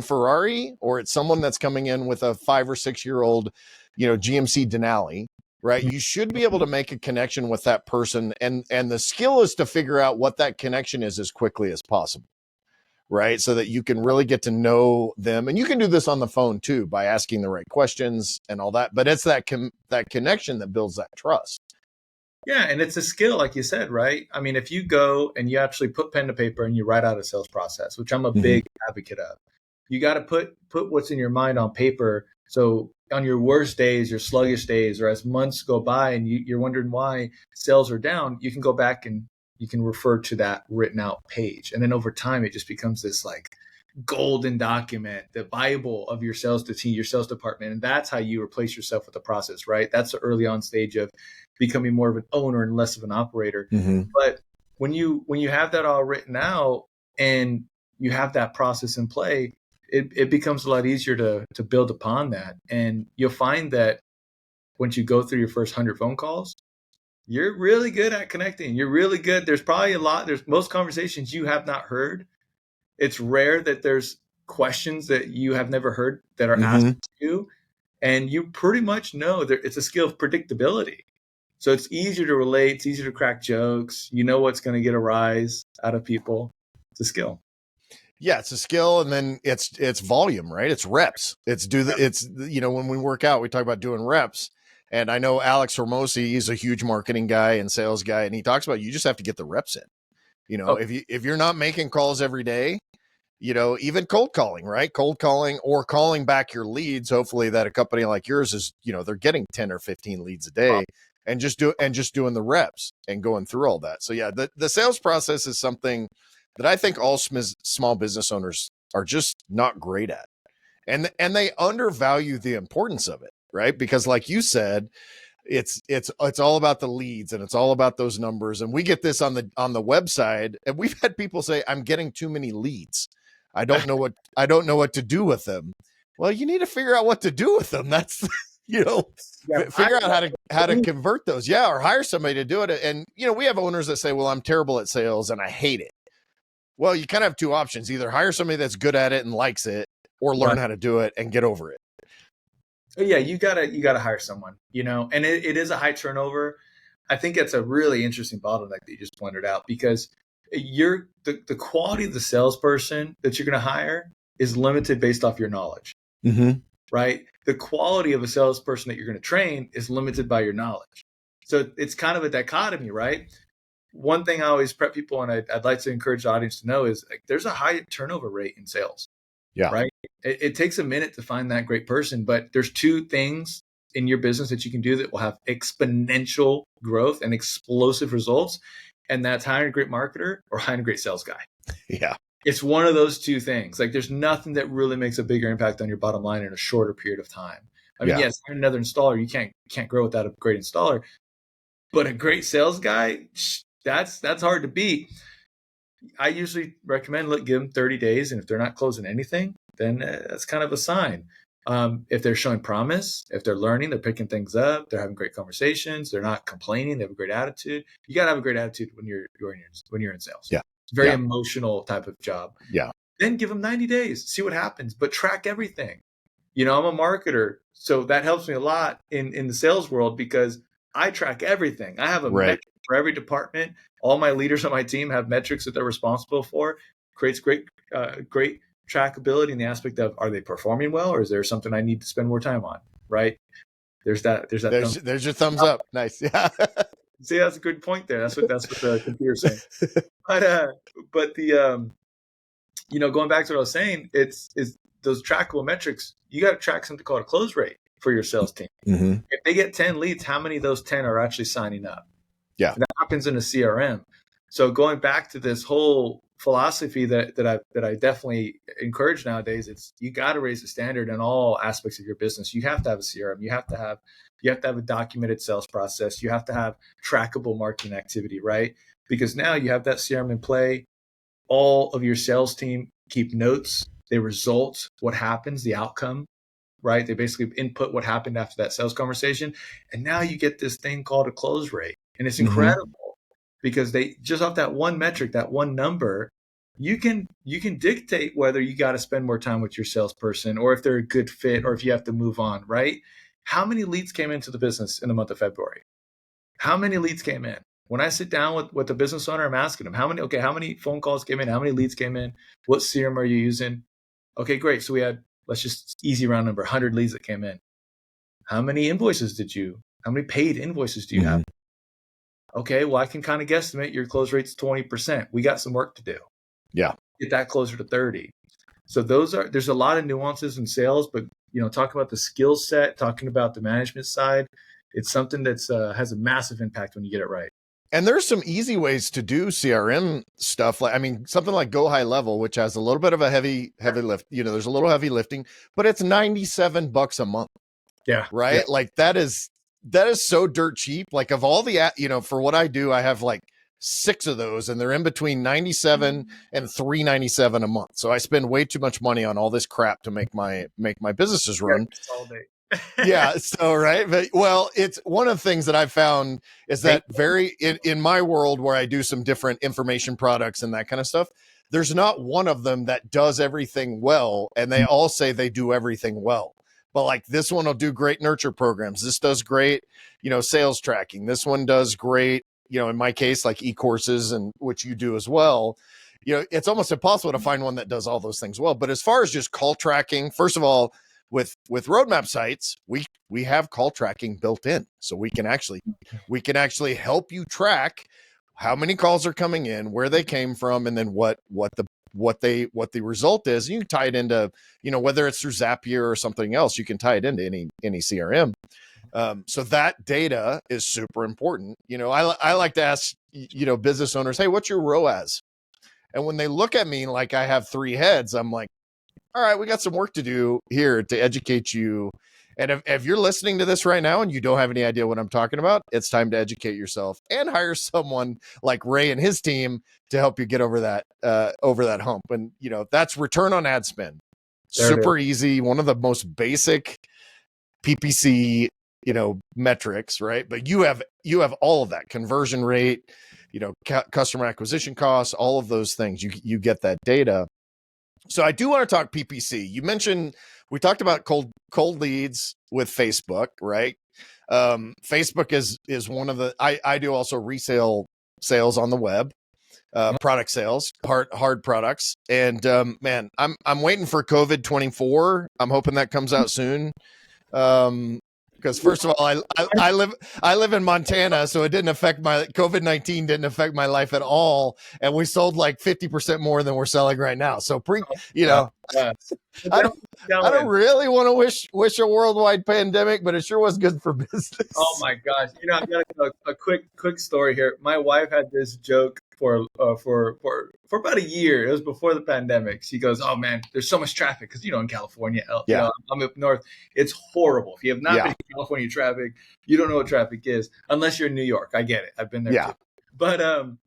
Ferrari, or it's someone that's coming in with a 5 or 6 year old, GMC Denali, right? You should be able to make a connection with that person. And the skill is to figure out what that connection is as quickly as possible, right? So that you can really get to know them. And you can do this on the phone too, by asking the right questions and all that. But it's that connection that builds that trust. Yeah, and it's a skill, like you said, right? I mean, if you go and you actually put pen to paper and you write out a sales process, which I'm a big advocate of, you got to put what's in your mind on paper. So on your worst days, your sluggish days, or as months go by and you're wondering why sales are down, you can go back and you can refer to that written out page. And then over time, it just becomes this like golden document, the Bible of your sales team, your sales department. And that's how you replace yourself with the process, right? That's the early on stage of becoming more of an owner and less of an operator. But when you have that all written out and you have that process in play, it becomes a lot easier to build upon that. And you'll find that once you go through your first 100 phone calls, you're really good at connecting. You're really good. There's probably there's most conversations you have not heard. It's rare that there's questions that you have never heard that are asked to you. And you pretty much know that it's a skill of predictability. So it's easier to relate. It's easier to crack jokes. You know what's going to get a rise out of people. It's a skill. Yeah, it's a skill, and then it's volume, right? It's reps. When we work out, we talk about doing reps. And I know Alex Hormozy, he's a huge marketing guy and sales guy, and he talks about you just have to get the reps in. If you're not making calls every day, even cold calling, right? Cold calling or calling back your leads. Hopefully that a company like yours is, they're getting 10 or 15 leads a day. And just doing the reps and going through all that. So yeah, the sales process is something that I think all small business owners are just not great at, and they undervalue the importance of it, right? Because like you said, it's all about the leads and it's all about those numbers. And we get this on the website, and we've had people say, "I'm getting too many leads. I don't know what to do with them." Well, you need to figure out what to do with them. That's figure out how to convert those. Yeah. Or hire somebody to do it. And, we have owners that say, well, I'm terrible at sales and I hate it. Well, you kind of have two options: either hire somebody that's good at it and likes it, or learn how to do it and get over it. Yeah. You gotta hire someone, and it is a high turnover. I think it's a really interesting bottleneck that you just pointed out, because the quality of the salesperson that you're going to hire is limited based off your knowledge. Right? The quality of a salesperson that you're going to train is limited by your knowledge. So it's kind of a dichotomy, right? One thing I always prep people, and I'd like to encourage the audience to know, is like, there's a high turnover rate in sales. Yeah. Right? It takes a minute to find that great person, but there's two things in your business that you can do that will have exponential growth and explosive results. And that's hiring a great marketer or hiring a great sales guy. Yeah. It's one of those two things. Like, there's nothing that really makes a bigger impact on your bottom line in a shorter period of time. I mean, yes, another installer, you can't grow without a great installer, but a great sales guy, that's hard to beat. I usually recommend give them 30 days, and if they're not closing anything, then that's kind of a sign. If they're showing promise, if they're learning, they're picking things up, they're having great conversations, they're not complaining, they have a great attitude. You got to have a great attitude when you're in sales. Yeah. Very emotional type of job. Yeah. Then give them 90 days, see what happens, but track everything. I'm a marketer, so that helps me a lot in the sales world, because I track everything. I have a metric for every department. All my leaders on my team have metrics that they're responsible for. Creates great trackability in the aspect of, are they performing well, or is there something I need to spend more time on? Right? There's your thumbs up. Nice. Yeah. See, that's a good point there. That's what the computer's saying. But the going back to what I was saying, it's those trackable metrics. You got to track something called a close rate for your sales team. If they get 10 leads, how many of those 10 are actually signing up? Yeah, and that happens in a CRM. So going back to this whole philosophy that I definitely encourage nowadays, it's you got to raise the standard in all aspects of your business. You have to have a CRM. You have to have a documented sales process. You have to have trackable marketing activity, right? Because now you have that CRM in play. All of your sales team keep notes. They result what happens, the outcome, right? They basically input what happened after that sales conversation. And now you get this thing called a close rate. And it's Mm-hmm. incredible because they just off that one metric, that one number, you can dictate whether you got to spend more time with your salesperson or if they're a good fit or if you have to move on, right? How many leads came into the business in the month of February? How many leads came in? When I sit down with the business owner, I'm asking them, how many phone calls came in? How many leads came in? What CRM are you using? Okay, great. So we had, let's just easy round number, 100 leads that came in. How many how many paid invoices do you have? Okay, well, I can kind of guesstimate your close rate's 20%. We got some work to do. Yeah. Get that closer to 30. So there's a lot of nuances in sales, but talking about the skill set, talking about the management side, it's something that's has a massive impact when you get it right. And there's some easy ways to do CRM stuff. Like, I mean, something like Go High Level, which has a little bit of a heavy lift, there's a little heavy lifting, but it's $97 a month. Yeah. Right. Yeah. Like that is so dirt cheap. Like of all the, for what I do, I have like 6 of those and they're in between 97 and $397 a month. So I spend way too much money on all this crap to make my businesses run. All day. Yeah. So, right. But well, it's one of the things that I've found is that in my world where I do some different information products and that kind of stuff, there's not one of them that does everything well. And they all say they do everything well. But like this one will do great nurture programs. This does great, sales tracking. This one does great, in my case, like e-courses and which you do as well. It's almost impossible to find one that does all those things well. But as far as just call tracking, first of all, with roadmap sites, we have call tracking built in. So we can actually help you track how many calls are coming in, where they came from, and then what the result is. You can tie it into, whether it's through Zapier or something else, you can tie it into any CRM. So that data is super important. I like to ask, business owners, hey, what's your ROAS? And when they look at me like I have 3 heads, I'm like, all right, we got some work to do here to educate you. And if you're listening to this right now and you don't have any idea what I'm talking about, it's time to educate yourself and hire someone like Ray and his team to help you get over that hump. And that's return on ad spend. Super easy, one of the most basic PPC metrics, right? But you have all of that conversion rate, customer acquisition costs, all of those things. You get that data. So I do want to talk PPC. You mentioned we talked about cold leads with Facebook, right? Facebook is one of the I do also resale sales on the web, product sales, hard products, and man, I'm waiting for COVID 24. I'm hoping that comes out soon. Because first of all, I live in Montana, so it didn't affect COVID-19 didn't affect my life at all, and we sold like 50% more than we're selling right now. So I don't really want to wish a worldwide pandemic, but it sure was good for business. Oh my gosh! I've got a quick story here. My wife had this joke for about a year. It was before the pandemic. She goes, "Oh man, there's so much traffic because in California, I'm up north. It's horrible. If you have not been in California traffic, you don't know what traffic is unless you're in New York. I get it. I've been there too.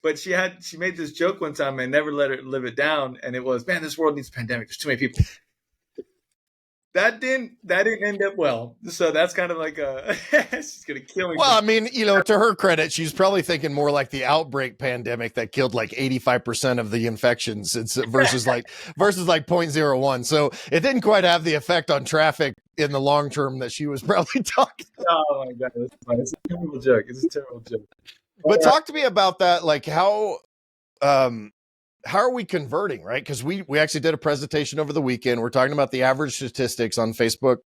But she made this joke one time and never let her live it down. And it was, man, this world needs a pandemic. There's too many people. That didn't end up well. So that's kind of like she's gonna kill me. Well, I mean, to her credit, she's probably thinking more like the outbreak pandemic that killed like 85% of the infections versus like 0.01. So it didn't quite have the effect on traffic in the long term that she was probably talking. Oh my god, it's a terrible joke. It's a terrible joke. But talk to me about that, like how are we converting, right? Because we actually did a presentation over the weekend. We're talking about the average statistics on Facebook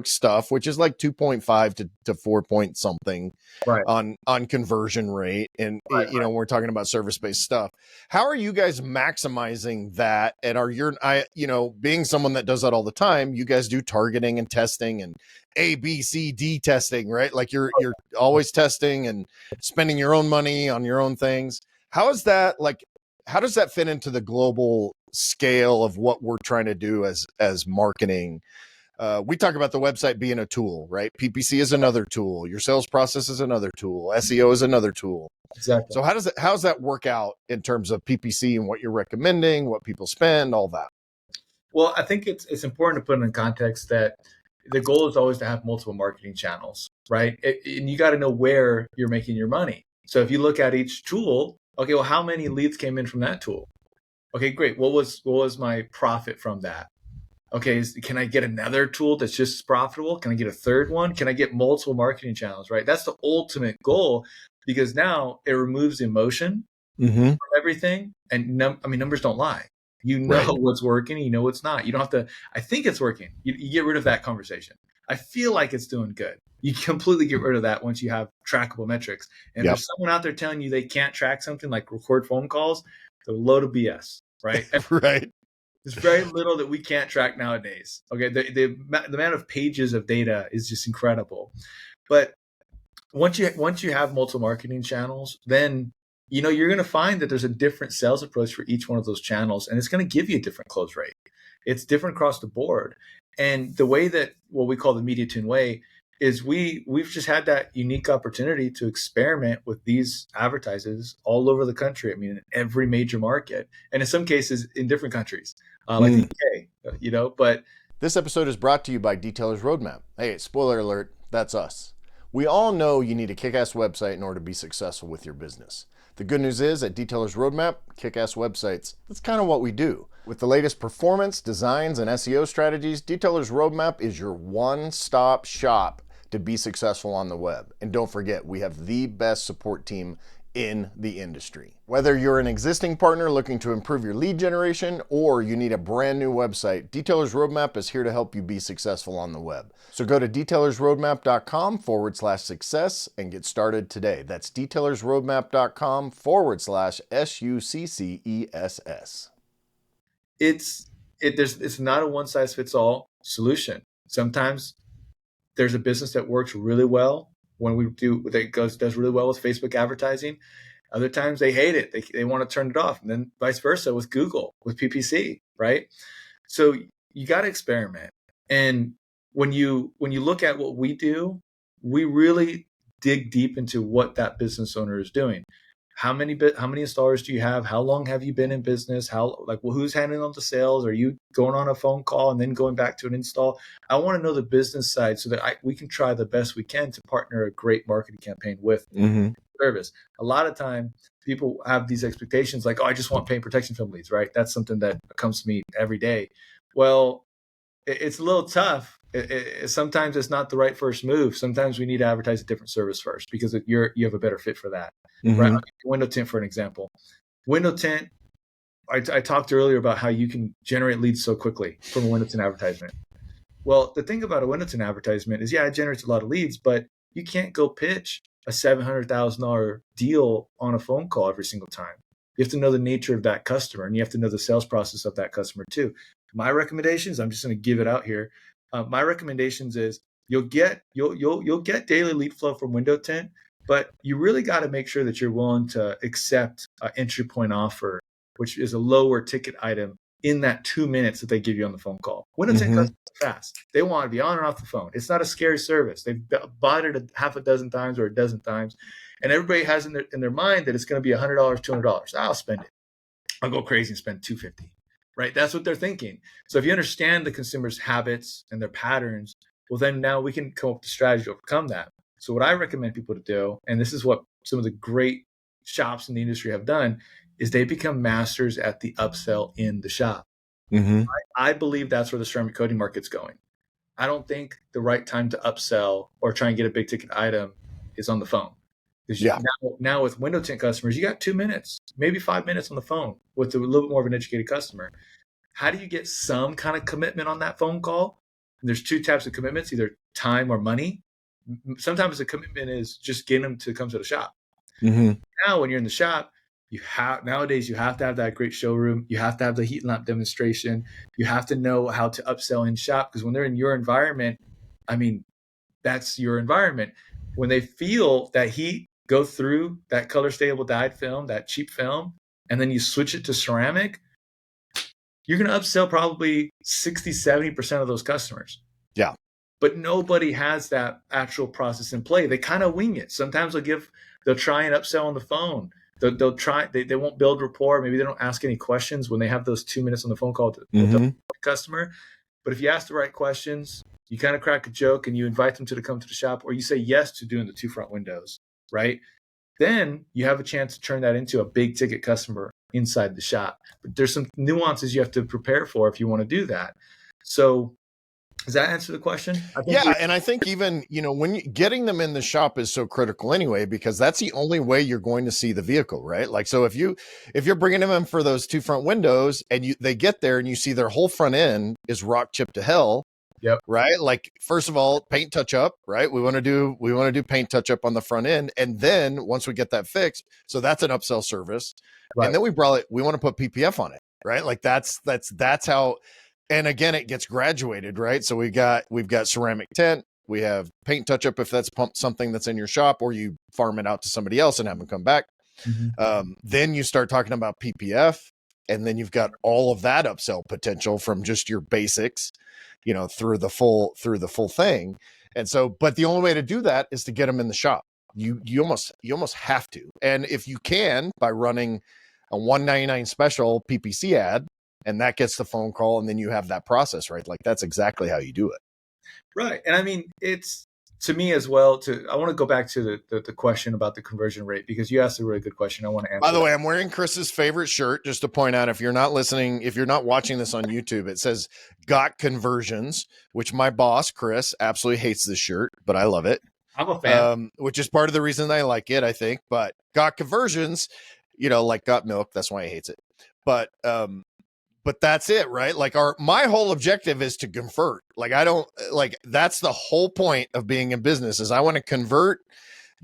stuff, which is like 2.5 to 4 point something on conversion rate. And we're talking about service-based stuff. How are you guys maximizing that? And being someone that does that all the time, you guys do targeting and testing and A, B, C, D testing, right? Like you're always testing and spending your own money on your own things. How does that fit into the global scale of what we're trying to do as marketing? We talk about the website being a tool, right? PPC is another tool. Your sales process is another tool. SEO is another tool. Exactly. So how does that work out in terms of PPC and what you're recommending, what people spend, all that? Well, I think it's important to put in context that the goal is always to have multiple marketing channels, right? And you got to know where you're making your money. So if you look at each tool, okay, well, how many leads came in from that tool? Okay, great. What was my profit from that? Okay, can I get another tool that's just as profitable? Can I get a third one? Can I get multiple marketing channels, right? That's the ultimate goal, because now it removes emotion Mm-hmm. from everything. And numbers don't lie. You know Right. what's working, you know what's not. You don't have to, I think it's working. You get rid of that conversation. I feel like it's doing good. You completely get rid of that once you have trackable metrics. And if Yep. there's someone out there telling you they can't track something like record phone calls, they're a load of BS, right? Right. There's very little that we can't track nowadays. Okay, the amount of pages of data is just incredible. But once you have multiple marketing channels, then you're going to find that there's a different sales approach for each one of those channels, and it's going to give you a different close rate. It's different across the board. And the way that what we call the media tune way is we've just had that unique opportunity to experiment with these advertisers all over the country. I mean, in every major market, and in some cases in different countries, like the UK. But This episode is brought to you by Detailer's Roadmap. Hey, spoiler alert, that's us. We all know you need a kick-ass website in order to be successful with your business. The good news is, at Detailer's Roadmap, kick-ass websites, that's kind of what we do. With the latest performance, designs, and SEO strategies, Detailer's Roadmap is your one-stop shop to be successful on the web. And don't forget, we have the best support team in the industry. Whether you're an existing partner looking to improve your lead generation or you need a brand new website, Detailer's Roadmap is here to help you be successful on the web. So go to detailersroadmap.com/success and get started today. That's detailersroadmap.com/SUCCESS. it's not a one size fits all solution. Sometimes there's a business that works really well does really well with Facebook advertising. Other times they hate it. They want to turn it off, and then vice versa with Google, with PPC, right? So you got to experiment. And when you look at what we do, we really dig deep into what that business owner is doing. How many installers do you have? How long have you been in business? Who's handling all the sales? Are you going on a phone call and then going back to an install? I want to know the business side so that we can try the best we can to partner a great marketing campaign with service. A lot of time people have these expectations like, oh, I just want paint protection film leads, right? That's something that comes to me every day. Well, it's a little tough. Sometimes it's not the right first move. Sometimes we need to advertise a different service first because you have a better fit for that. Right? I'll give you window tint for an example. Window tint, I talked earlier about how you can generate leads so quickly from a window tint advertisement. Well, the thing about a window tint advertisement is, it generates a lot of leads, but you can't go pitch a $700,000 deal on a phone call every single time. You have to know the nature of that customer, and you have to know the sales process of that customer too. My recommendations, I'm just going to give it out here. My recommendations is you'll get daily lead flow from window tint, but you really got to make sure that you're willing to accept an entry point offer, which is a lower ticket item in that 2 minutes that they give you on the phone call. Window tint customers are fast. They want to be on and off the phone. It's not a scary service. They've bought it a half a dozen times or a dozen times, and everybody has in their mind that it's going to be $100, $200. I'll spend it. I'll go crazy and spend $250. Right? That's what they're thinking. So if you understand the consumer's habits and their patterns, well, then now we can come up with a strategy to overcome that. So what I recommend people to do, and this is what some of the great shops in the industry have done, is they become masters at the upsell in the shop. I believe that's where the ceramic coating market's going. I don't think the right time to upsell or try and get a big ticket item is on the phone. Because now with window tint customers, you got 2 minutes, maybe 5 minutes on the phone with a little bit more of an educated customer. How do you get some kind of commitment on that phone call? And there's two types of commitments, either time or money. Sometimes the commitment is just getting them to come to the shop. Now, when you're in the shop, nowadays you have to have that great showroom. You have to have the heat lamp demonstration. You have to know how to upsell in shop, because when they're in your environment, I mean, that's your environment. When they feel that heat go through that color stable dyed film, that cheap film, and then you switch it to ceramic, you're going to upsell probably 60, 70% of those customers. Yeah. But nobody has that actual process in play. They kind of wing it. Sometimes they'll try and upsell on the phone. They'll try, they won't build rapport. Maybe they don't ask any questions when they have those 2 minutes on the phone call with the customer. But if you ask the right questions, you kind of crack a joke and you invite them to come to the shop, or you say yes to doing the 2 front windows, right? Then you have a chance to turn that into a big ticket customer inside the shop. But there's some nuances you have to prepare for if you want to do that. So does that answer the question? I think Yeah, and I think even, when getting them in the shop is so critical anyway, because that's the only way you're going to see the vehicle, right? Like, so if you're bringing them in for those 2 front windows and they get there and you see their whole front end is rock chipped to hell, yep. right? Like, first of all, paint touch up, right? We want to do paint touch up on the front end, and then once we get that fixed, so that's an upsell service, Right. and then we want to put PPF on it, right? Like that's how. And again, it gets graduated, right? So we've got ceramic tint, we have paint touch up if that's something that's in your shop, or you farm it out to somebody else and have them come back. Then you start talking about PPF, and then you've got all of that upsell potential from just your basics, through the full thing. And so, but the only way to do that is to get them in the shop. You almost have to. And if you can, by running a $199 special PPC ad, and that gets the phone call, and then you have that process, right? Like, that's exactly how you do it. Right. And I mean, it's, to me as well, I want to go back to the question about the conversion rate, because you asked a really good question. I want to answer. By the way, I'm wearing Chris's favorite shirt, just to point out, if you're not watching this on YouTube, it says "Got Conversions," which my boss, Chris, absolutely hates this shirt, but I love it. I'm a fan. Which is part of the reason I like it, I think. But Got Conversions, like Got Milk, that's why he hates it. But that's it, right? Like, my whole objective is to convert. Like, that's the whole point of being in business, is I want to convert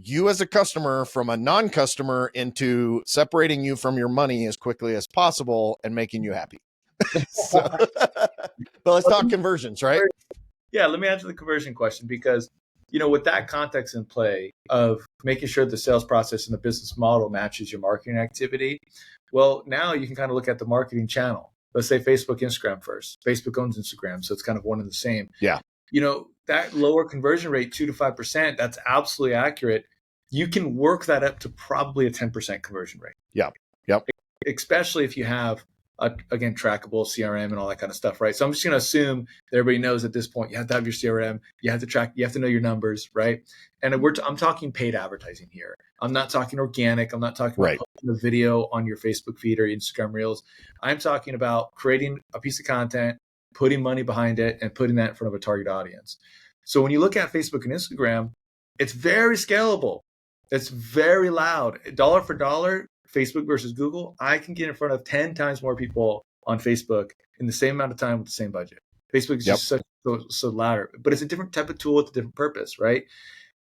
you as a customer from a non-customer into separating you from your money as quickly as possible and making you happy. But let's talk conversions, right? Yeah, let me answer the conversion question, because, with that context in play of making sure the sales process and the business model matches your marketing activity, well, now you can kind of look at the marketing channel. Let's say Facebook, Instagram first. Facebook owns Instagram, so it's kind of one and the same. Yeah. That lower conversion rate, 2 to 5%, that's absolutely accurate. You can work that up to probably a 10% conversion rate. Yeah. Yep. Especially if you have, again, trackable CRM and all that kind of stuff, right? So I'm just going to assume that everybody knows at this point, you have to have your CRM, you have to track, you have to know your numbers, right? And I'm talking paid advertising here. I'm not talking organic. I'm not talking about posting a video on your Facebook feed or Instagram Reels. I'm talking about creating a piece of content, putting money behind it, and putting that in front of a target audience. So when you look at Facebook and Instagram, it's very scalable. It's very loud. Dollar for dollar, Facebook versus Google, I can get in front of 10 times more people on Facebook in the same amount of time with the same budget. Facebook is just so louder, but it's a different type of tool with a different purpose, right?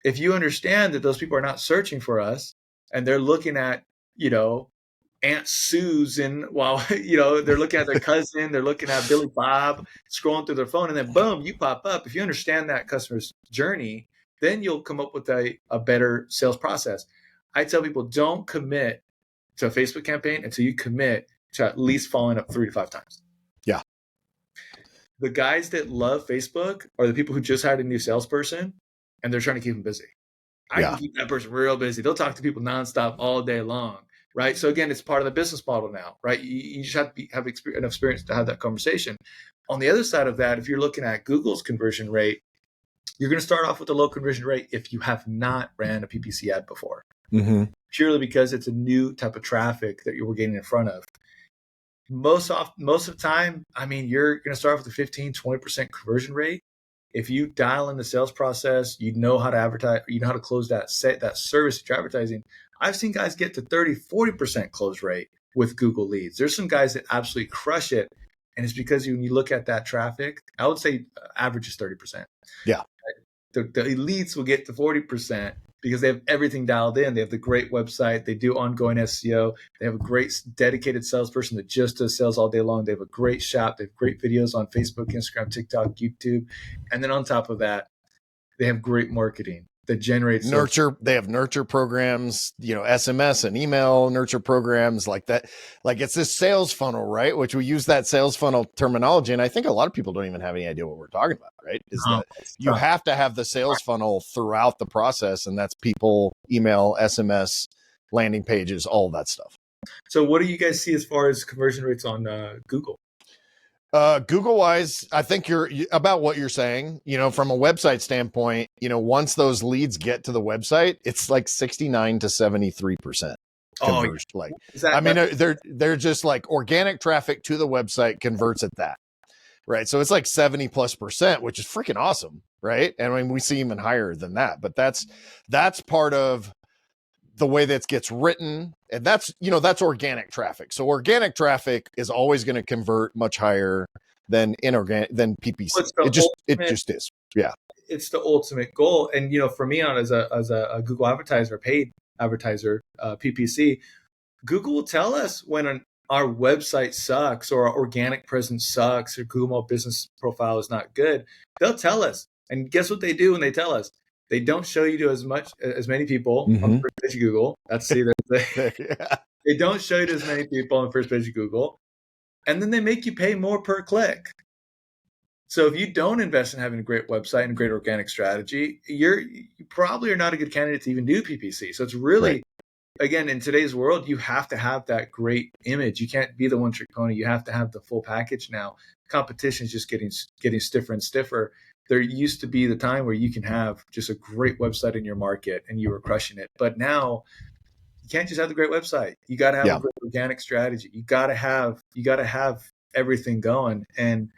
If you understand that those people are not searching for us and they're looking at, Aunt Susan while, they're looking at their cousin, they're looking at Billy Bob, scrolling through their phone, and then boom, you pop up. If you understand that customer's journey, then you'll come up with a better sales process. I tell people, don't commit to a Facebook campaign until you commit to at least following up 3 to 5 times. Yeah. The guys that love Facebook are the people who just hired a new salesperson and they're trying to keep them busy. I can keep that person real busy. They'll talk to people nonstop all day long, right? So again, it's part of the business model now, right? You just have to have enough experience to have that conversation. On the other side of that, if you're looking at Google's conversion rate, you're going to start off with a low conversion rate if you have not ran a PPC ad before. Purely because it's a new type of traffic that you were getting in front of. Most of the time, I mean, you're going to start off with a 15, 20% conversion rate. If you dial in the sales process, you know how to advertise, you know how to close that service that you're advertising. I've seen guys get to 30, 40% close rate with Google leads. There's some guys that absolutely crush it. And it's because when you look at that traffic, I would say average is 30%. Yeah. The elites will get to 40% because they have everything dialed in. They have the great website. They do ongoing SEO. They have a great dedicated salesperson that just does sales all day long. They have a great shop. They have great videos on Facebook, Instagram, TikTok, YouTube. And then on top of that, they have great marketing that generates nurture. They have nurture programs, SMS and email nurture programs like that. Like, it's this sales funnel, right? Which we use that sales funnel terminology. And I think a lot of people don't even have any idea what we're talking about, right? You have to have the sales funnel throughout the process. And that's people, email, SMS, landing pages, all that stuff. So what do you guys see as far as conversion rates on Google? Google wise, I think you're about what you're saying, from a website standpoint, once those leads get to the website, it's like 69 to 73% Oh, conversion. Like, is I mean, that they're just like organic traffic to the website converts at that. Right. So it's like 70+%, which is freaking awesome. Right. And I mean, we see even higher than that, but that's part of the way that gets written. And that's organic traffic. So organic traffic is always going to convert much higher than inorganic, than PPC. what's the It ultimate? just is. Yeah. It's the ultimate goal. And for me, on as a Google advertiser, paid advertiser, PPC, Google will tell us when our website sucks or our organic presence sucks or Google My Business profile is not good. They'll tell us. And guess what they do when they tell us? They don't show you to as many people on the first page of Google. Yeah. They don't show you to as many people on the first page of Google. And then they make you pay more per click. So if you don't invest in having a great website and a great organic strategy, you probably are not a good candidate to even do PPC. So it's really, Right. Again, in today's world, you have to have that great image. You can't be the one trick pony. You have to have the full package now. Competition is just getting stiffer and stiffer. There used to be the time where you can have just a great website in your market and you were crushing it. But now you can't just have the great website. You got to have a great organic strategy. You got to have everything going. And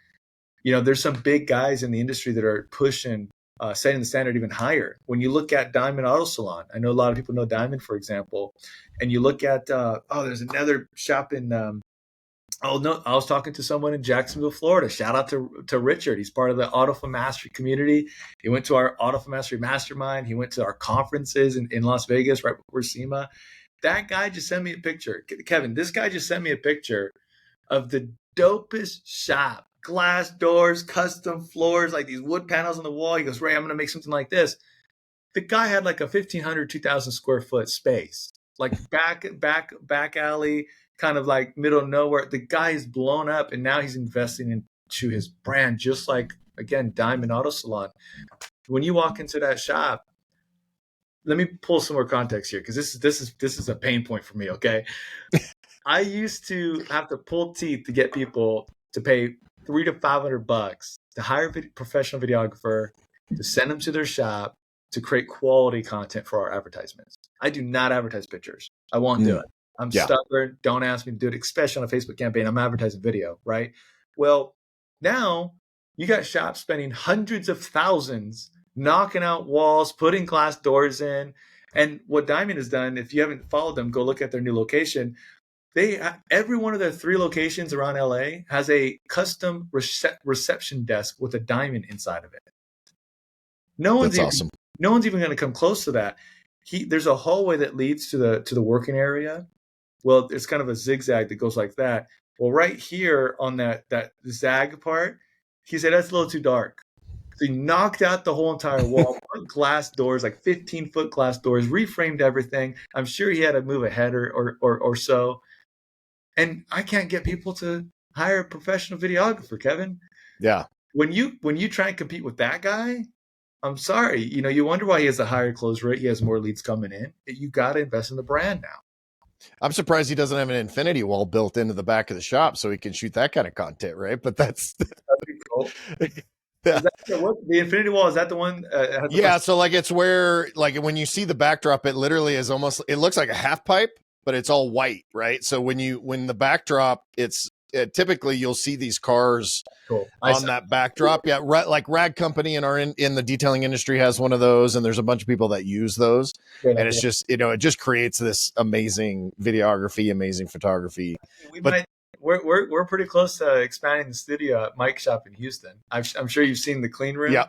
there's some big guys in the industry that are pushing, setting the standard even higher. When you look at Diamond Auto Salon, I know a lot of people know Diamond, for example, and you look at, there's another shop in, I was talking to someone in Jacksonville, Florida. Shout out to Richard. He's part of the Autofin Mastery community. He went to our Autofin Mastery Mastermind. He went to our conferences in Las Vegas right before SEMA. That guy just sent me a picture. Kevin, this guy just sent me a picture of the dopest shop. Glass doors, custom floors, like these wood panels on the wall. He goes, Ray, I'm going to make something like this. The guy had like a 1,500, 2,000 square foot space, like back alley, kind of like middle of nowhere. The guy is blown up, and now he's investing into his brand, just like, again, Diamond Auto Salon. When you walk into that shop, let me pull some more context here, because this is a pain point for me. Okay, I used to have to pull teeth to get people to pay $300 to $500 to hire a professional videographer, to send them to their shop to create quality content for our advertisements. I do not advertise pictures. I won't do it. I'm stubborn. Don't ask me to do it, especially on a Facebook campaign. I'm advertising video, right? Well, now you got shops spending hundreds of thousands knocking out walls, putting glass doors in. And what Diamond has done, if you haven't followed them, go look at their new location. Every one of their 3 locations around LA has a custom reception desk with a diamond inside of it. That's awesome. No one's even going to come close to that. There's a hallway that leads to the working area. Well, it's kind of a zigzag that goes like that. Well, right here on that zag part, he said that's a little too dark. So he knocked out the whole entire wall, put glass doors, like 15-foot glass doors, reframed everything. I'm sure he had to move a header or so. And I can't get people to hire a professional videographer, Kevin. Yeah. When you try and compete with that guy, I'm sorry. You wonder why he has a higher close rate. He has more leads coming in. You got to invest in the brand now. I'm surprised he doesn't have an infinity wall built into the back of the shop so he can shoot that kind of content, right? But that'd be cool. Yeah. The infinity wall, is that the one? So like it's where, like, when you see the backdrop, it literally is almost, it looks like a half pipe, but it's all white, right? So when the backdrop, typically you'll see these cars on that backdrop. Yeah, like Rag Company in the detailing industry has one of those, and there's a bunch of people that use those. And it's just, it just creates this amazing videography, amazing photography. We're pretty close to expanding the studio at Mike's shop in Houston. I'm sure you've seen the clean room. Yeah.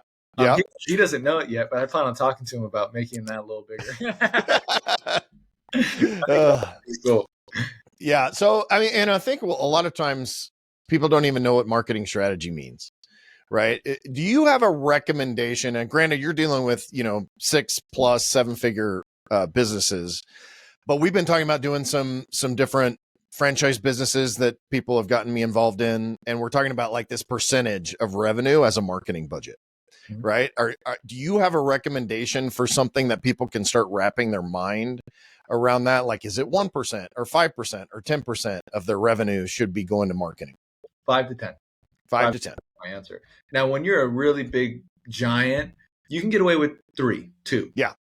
He doesn't know it yet, but I plan on talking to him about making that a little bigger. Cool. Yeah. So, I mean, and I think a lot of times people don't even know what marketing strategy means, right? Do you have a recommendation? And granted, you're dealing with, 6+, 7-figure businesses, but we've been talking about doing some different franchise businesses that people have gotten me involved in. And we're talking about like this percentage of revenue as a marketing budget, right? Do you have a recommendation for something that people can start wrapping their mind around that? Like, is it 1% or 5% or 10% of their revenue should be going to marketing? 5 to 10. 5 to 10. My answer. Now, when you're a really big giant, you can get away with 3, 2. Yeah.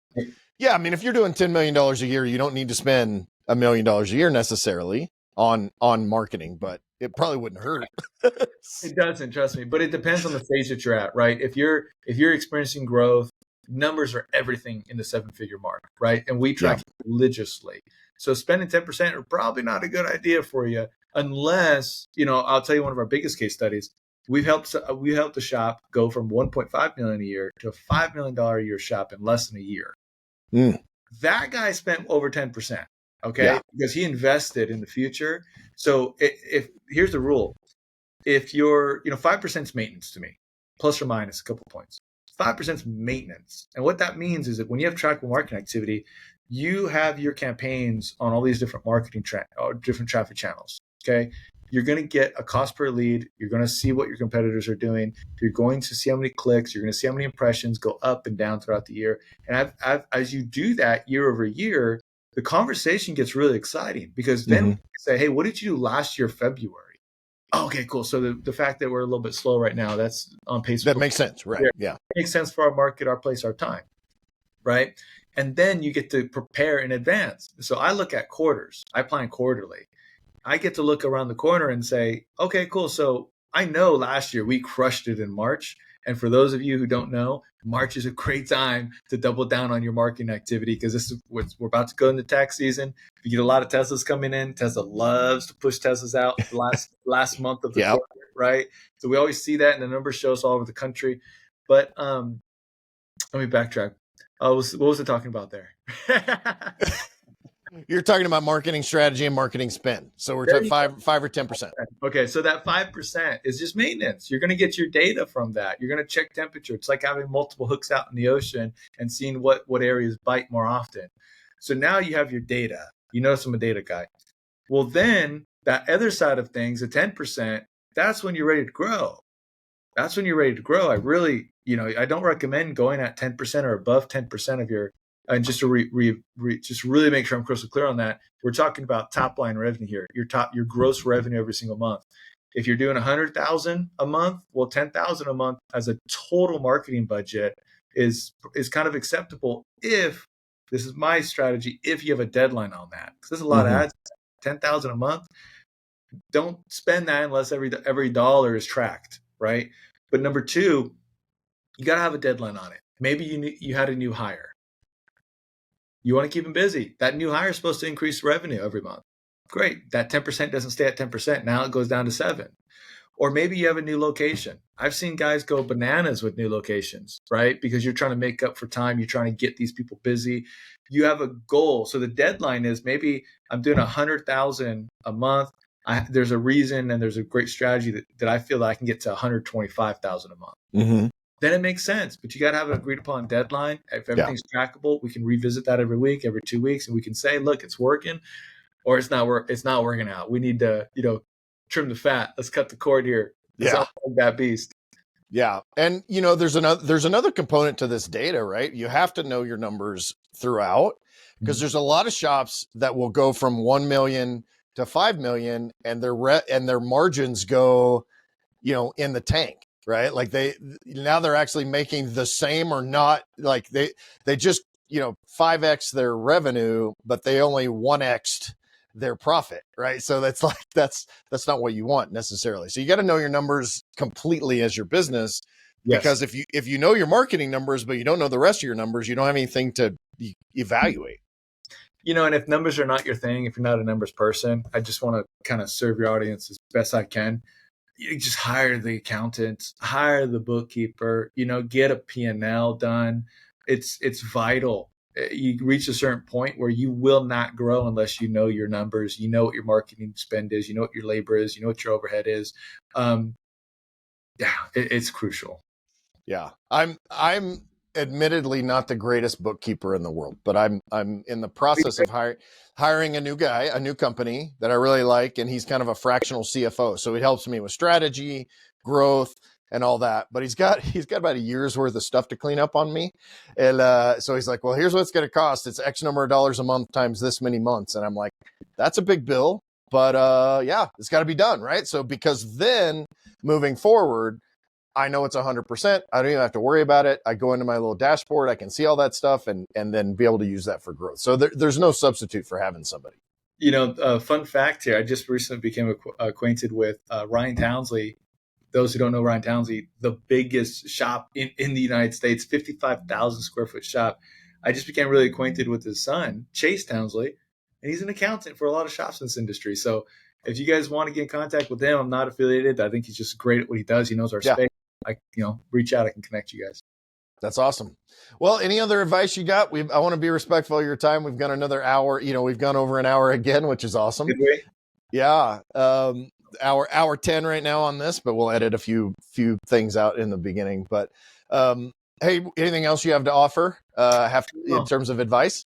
Yeah. I mean, if you're doing $10 million a year, you don't need to spend $1 million a year necessarily on marketing, but it probably wouldn't hurt. It doesn't, trust me, but it depends on the phase that you're at, right? If you're experiencing growth, numbers are everything in the 7-figure mark, right? And we track it religiously. So spending 10% are probably not a good idea for you unless, I'll tell you one of our biggest case studies. We helped the shop go from 1.5 million a year to a $5 million a year shop in less than a year. That guy spent over 10%, okay? Because he invested in the future. So if here's the rule. If you're, 5% is maintenance to me, plus or minus a couple points. 5% is maintenance. And what that means is that when you have trackable marketing activity, you have your campaigns on all these different marketing different traffic channels. Okay. You're going to get a cost per lead. You're going to see what your competitors are doing. You're going to see how many clicks. You're going to see how many impressions go up and down throughout the year. And as you do that year over year, the conversation gets really exciting because then we say, hey, what did you do last year, February? Oh, okay, cool. So the fact that we're a little bit slow right now, that's on pace. That makes sense, right? Yeah. It makes sense for our market, our place, our time, right? And then you get to prepare in advance. So I look at quarters. I plan quarterly. I get to look around the corner and say, okay, cool. So I know last year we crushed it in March. And for those of you who don't know, March is a great time to double down on your marketing activity because this is we're about to go into tax season. You get a lot of Teslas coming in. Tesla loves to push Teslas out the last month of the quarter, right? So we always see that in the numbers shows all over the country. But let me backtrack. What was I talking about there? You're talking about marketing strategy and marketing spend. So we're talking 5 or 10%. Okay. So that 5% is just maintenance. You're going to get your data from that. You're going to check temperature. It's like having multiple hooks out in the ocean and seeing what areas bite more often. So now you have your data. You notice I'm a data guy. Well, then that other side of things, the 10%, that's when you're ready to grow. That's when you're ready to grow. I really, I don't recommend going at 10% or above 10% of your. And just to just really make sure I'm crystal clear on that, we're talking about top line revenue here. Your gross revenue every single month. If you're doing 100,000 a month, well, 10,000 a month as a total marketing budget is kind of acceptable if this is my strategy. If you have a deadline on that, because there's a lot of ads. 10,000 a month. Don't spend that unless every dollar is tracked, right? But number two, you got to have a deadline on it. Maybe you had a new hire. You want to keep them busy. That new hire is supposed to increase revenue every month. Great. That 10% doesn't stay at 10%. Now it goes down to 7. Or maybe you have a new location. I've seen guys go bananas with new locations, right? Because you're trying to make up for time. You're trying to get these people busy. You have a goal. So the deadline is maybe I'm doing 100,000 a month. There's a reason and there's a great strategy that I feel that I can get to 125,000 a month. Then it makes sense, but you got to have an agreed upon deadline. If everything's trackable, we can revisit that every week, every 2 weeks, and we can say, look, it's working or it's not working out. We need to, trim the fat. Let's cut the cord here. That beast. Yeah. And there's another component to this data, right? You have to know your numbers throughout because there's a lot of shops that will go from 1 million to 5 million and their margins go, in the tank. Right. Like they're actually making the same or not, like they just, 5x their revenue, but they only 1x'd their profit. Right. So that's not what you want necessarily. So you got to know your numbers completely as your business, because if you know your marketing numbers, but you don't know the rest of your numbers, you don't have anything to evaluate. And if numbers are not your thing, if you're not a numbers person, I just want to kind of serve your audience as best I can. You just hire the accountant, hire the bookkeeper, get a P&L done. It's vital. You reach a certain point where you will not grow unless you know your numbers, you know what your marketing spend is, you know what your labor is, you know what your overhead is. It's crucial. Yeah. I'm admittedly not the greatest bookkeeper in the world, but I'm in the process of hiring a new guy, a new company that I really like. And he's kind of a fractional CFO. So he helps me with strategy, growth, and all that. But he's got about a year's worth of stuff to clean up on me. And so he's like, well, here's what it's going to cost. It's X number of dollars a month times this many months. And I'm like, that's a big bill. But yeah, it's got to be done, right? So because then moving forward, I know it's 100%. I don't even have to worry about it. I go into my little dashboard, I can see all that stuff, and then be able to use that for growth. So there's no substitute for having somebody. Fun fact here, I just recently became acquainted with Ryan Townsley. Those who don't know Ryan Townsley, the biggest shop in the United States, 55,000 square foot shop. I just became really acquainted with his son, Chase Townsley, and he's an accountant for a lot of shops in this industry. So if you guys want to get in contact with him, I'm not affiliated. I think he's just great at what he does. He knows our space. Reach out. I can connect you guys. That's awesome. Well, any other advice you got? I want to be respectful of your time. We've got another hour. We've gone over an hour again, which is awesome. Yeah. Hour 10 right now on this, but we'll edit a few things out in the beginning. But hey, anything else you have to offer in terms of advice?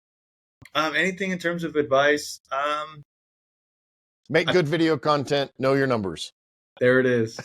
Anything in terms of advice? Make good video content. Know your numbers. There it is.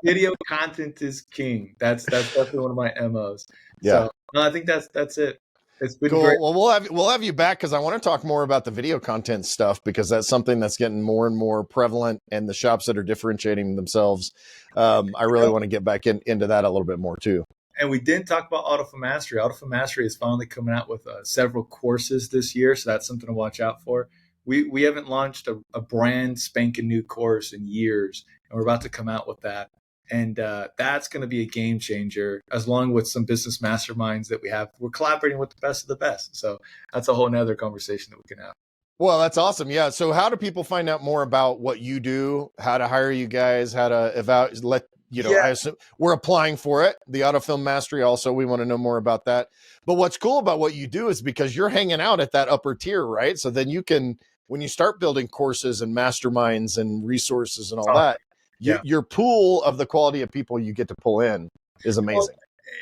Video content is king. That's definitely one of my MOs. Yeah. So no, I think that's it. It's been cool. great. Well, we'll have you back because I want to talk more about the video content stuff, because that's something that's getting more and more prevalent, and the shops that are differentiating themselves. I really want to get back into that a little bit more too. And we didn't talk about AutoFilm Mastery. AutoFilm Mastery is finally coming out with several courses this year, so that's something to watch out for. We haven't launched a brand spanking new course in years, and we're about to come out with that. And that's going to be a game changer, as long with some business masterminds that we have. We're collaborating with the best of the best. So that's a whole nother conversation that we can have. Well, that's awesome. Yeah. So how do people find out more about what you do, how to hire you guys, how to evaluate, I assume we're applying for it. The AutoFilm Mastery also, we want to know more about that. But what's cool about what you do is because you're hanging out at that upper tier, right? So then you can, when you start building courses and masterminds and resources and all that, your pool of the quality of people you get to pull in is amazing. Well,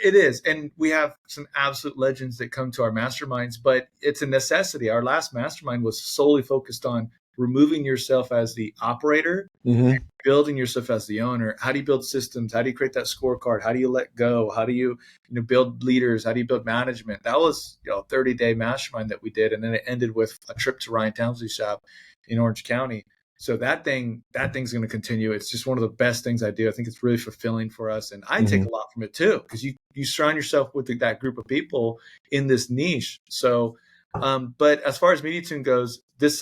it is. And we have some absolute legends that come to our masterminds, but it's a necessity. Our last mastermind was solely focused on removing yourself as the operator, and building yourself as the owner. How do you build systems? How do you create that scorecard? How do you let go? How do you, build leaders? How do you build management? That was a 30-day mastermind that we did. And then it ended with a trip to Ryan Townsley's shop in Orange County. So that thing's going to continue. It's just one of the best things I do. I think it's really fulfilling for us. And I take a lot from it too, because you surround yourself with that group of people in this niche. So, but as far as MediaTune goes,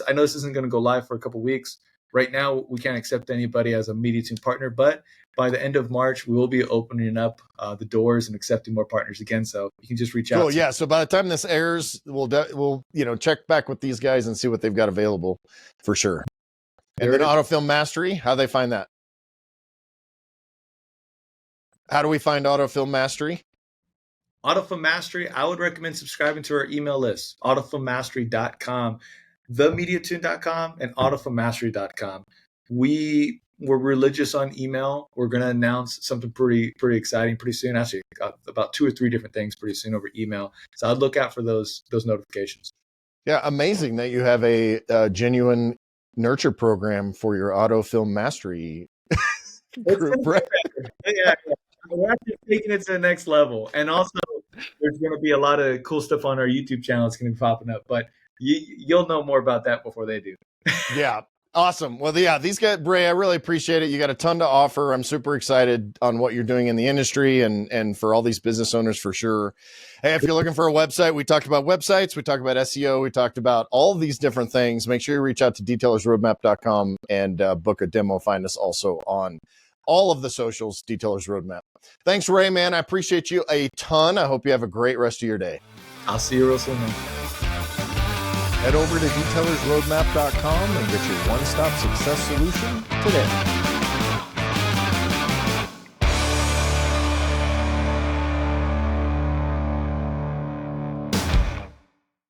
I know this isn't going to go live for a couple of weeks. Right now, we can't accept anybody as a MediaTune partner, but by the end of March, we will be opening up the doors and accepting more partners again. So you can just reach out. Cool. Yeah. So by the time this airs, we'll check back with these guys and see what they've got available for sure. And then AutoFilm Mastery, how do they find that? How do we find AutoFilm Mastery? AutoFilm Mastery, I would recommend subscribing to our email list, autofilmmastery.com, themediatune.com, and autofilmmastery.com. We were religious on email. We're going to announce something pretty exciting pretty soon. Actually, about 2 or 3 different things pretty soon over email. So I'd look out for those notifications. Yeah, amazing that you have a genuine nurture program for your AutoFilm Mastery group. Yeah. We're actually taking it to the next level. And also, there's going to be a lot of cool stuff on our YouTube channel that's going to be popping up. But you'll know more about that before they do. Yeah. Awesome. Well, yeah, these guys, Bray, I really appreciate it. You got a ton to offer. I'm super excited on what you're doing in the industry and for all these business owners for sure. Hey, if you're looking for a website, we talked about websites, we talked about SEO, we talked about all these different things. Make sure you reach out to detailersroadmap.com and book a demo. Find us also on all of the socials, Detailers Roadmap. Thanks, Ray, man. I appreciate you a ton. I hope you have a great rest of your day. I'll see you real soon, man. Head over to detailersroadmap.com and get your one-stop success solution today.